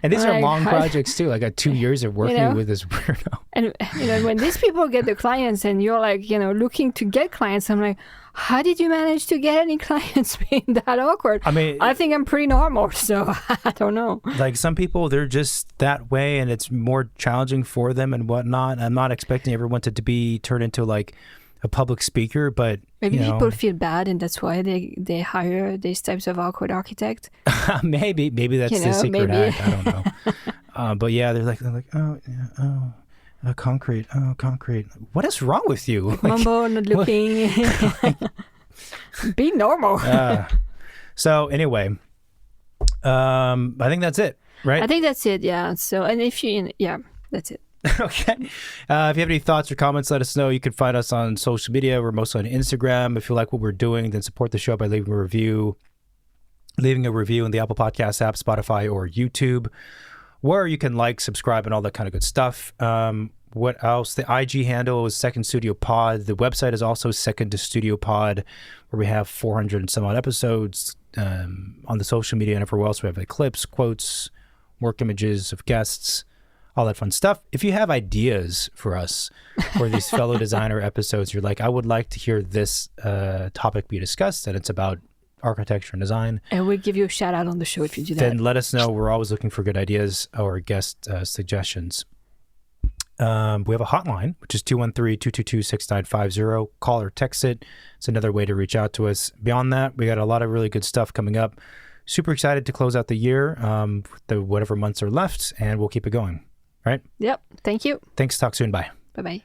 And these are long projects too. I got 2 years of working with this weirdo. And when these people get the clients and you're like, looking to get clients, I'm like, how did you manage to get any clients being that awkward? I mean, I think I'm pretty normal, so I don't know. Like, some people, they're just that way and it's more challenging for them and whatnot. I'm not expecting everyone to be turned into like a public speaker, but maybe people feel bad and that's why they hire these types of awkward architect. maybe that's the secret act. I don't know. But yeah, they're like, concrete. What is wrong with you? Mumbo, not looking. Be normal. So anyway, I think that's it, right? I think that's it. Yeah. So, and if that's it. Okay. If you have any thoughts or comments, let us know. You can find us on social media. We're mostly on Instagram. If you like what we're doing, then support the show by leaving a review in the Apple Podcast app, Spotify, or YouTube, where you can like, subscribe, and all that kind of good stuff. What else? The IG handle is Second Studio Pod. The website is also Second Studio Pod, where we have 400 and some odd episodes on the social media and everywhere else. We have like clips, quotes, work images of guests, all that fun stuff. If you have ideas for us for these fellow designer episodes, you're like, I would like to hear this topic be discussed, and it's about architecture and design. And we'll give you a shout out on the show if you do that. Then let us know. We're always looking for good ideas or guest suggestions. We have a hotline, which is 213-222-6950. Call or text it. It's another way to reach out to us. Beyond that, we got a lot of really good stuff coming up. Super excited to close out the year, the whatever months are left, and we'll keep it going. Right? Yep. Thank you. Thanks. Talk soon. Bye. Bye-bye.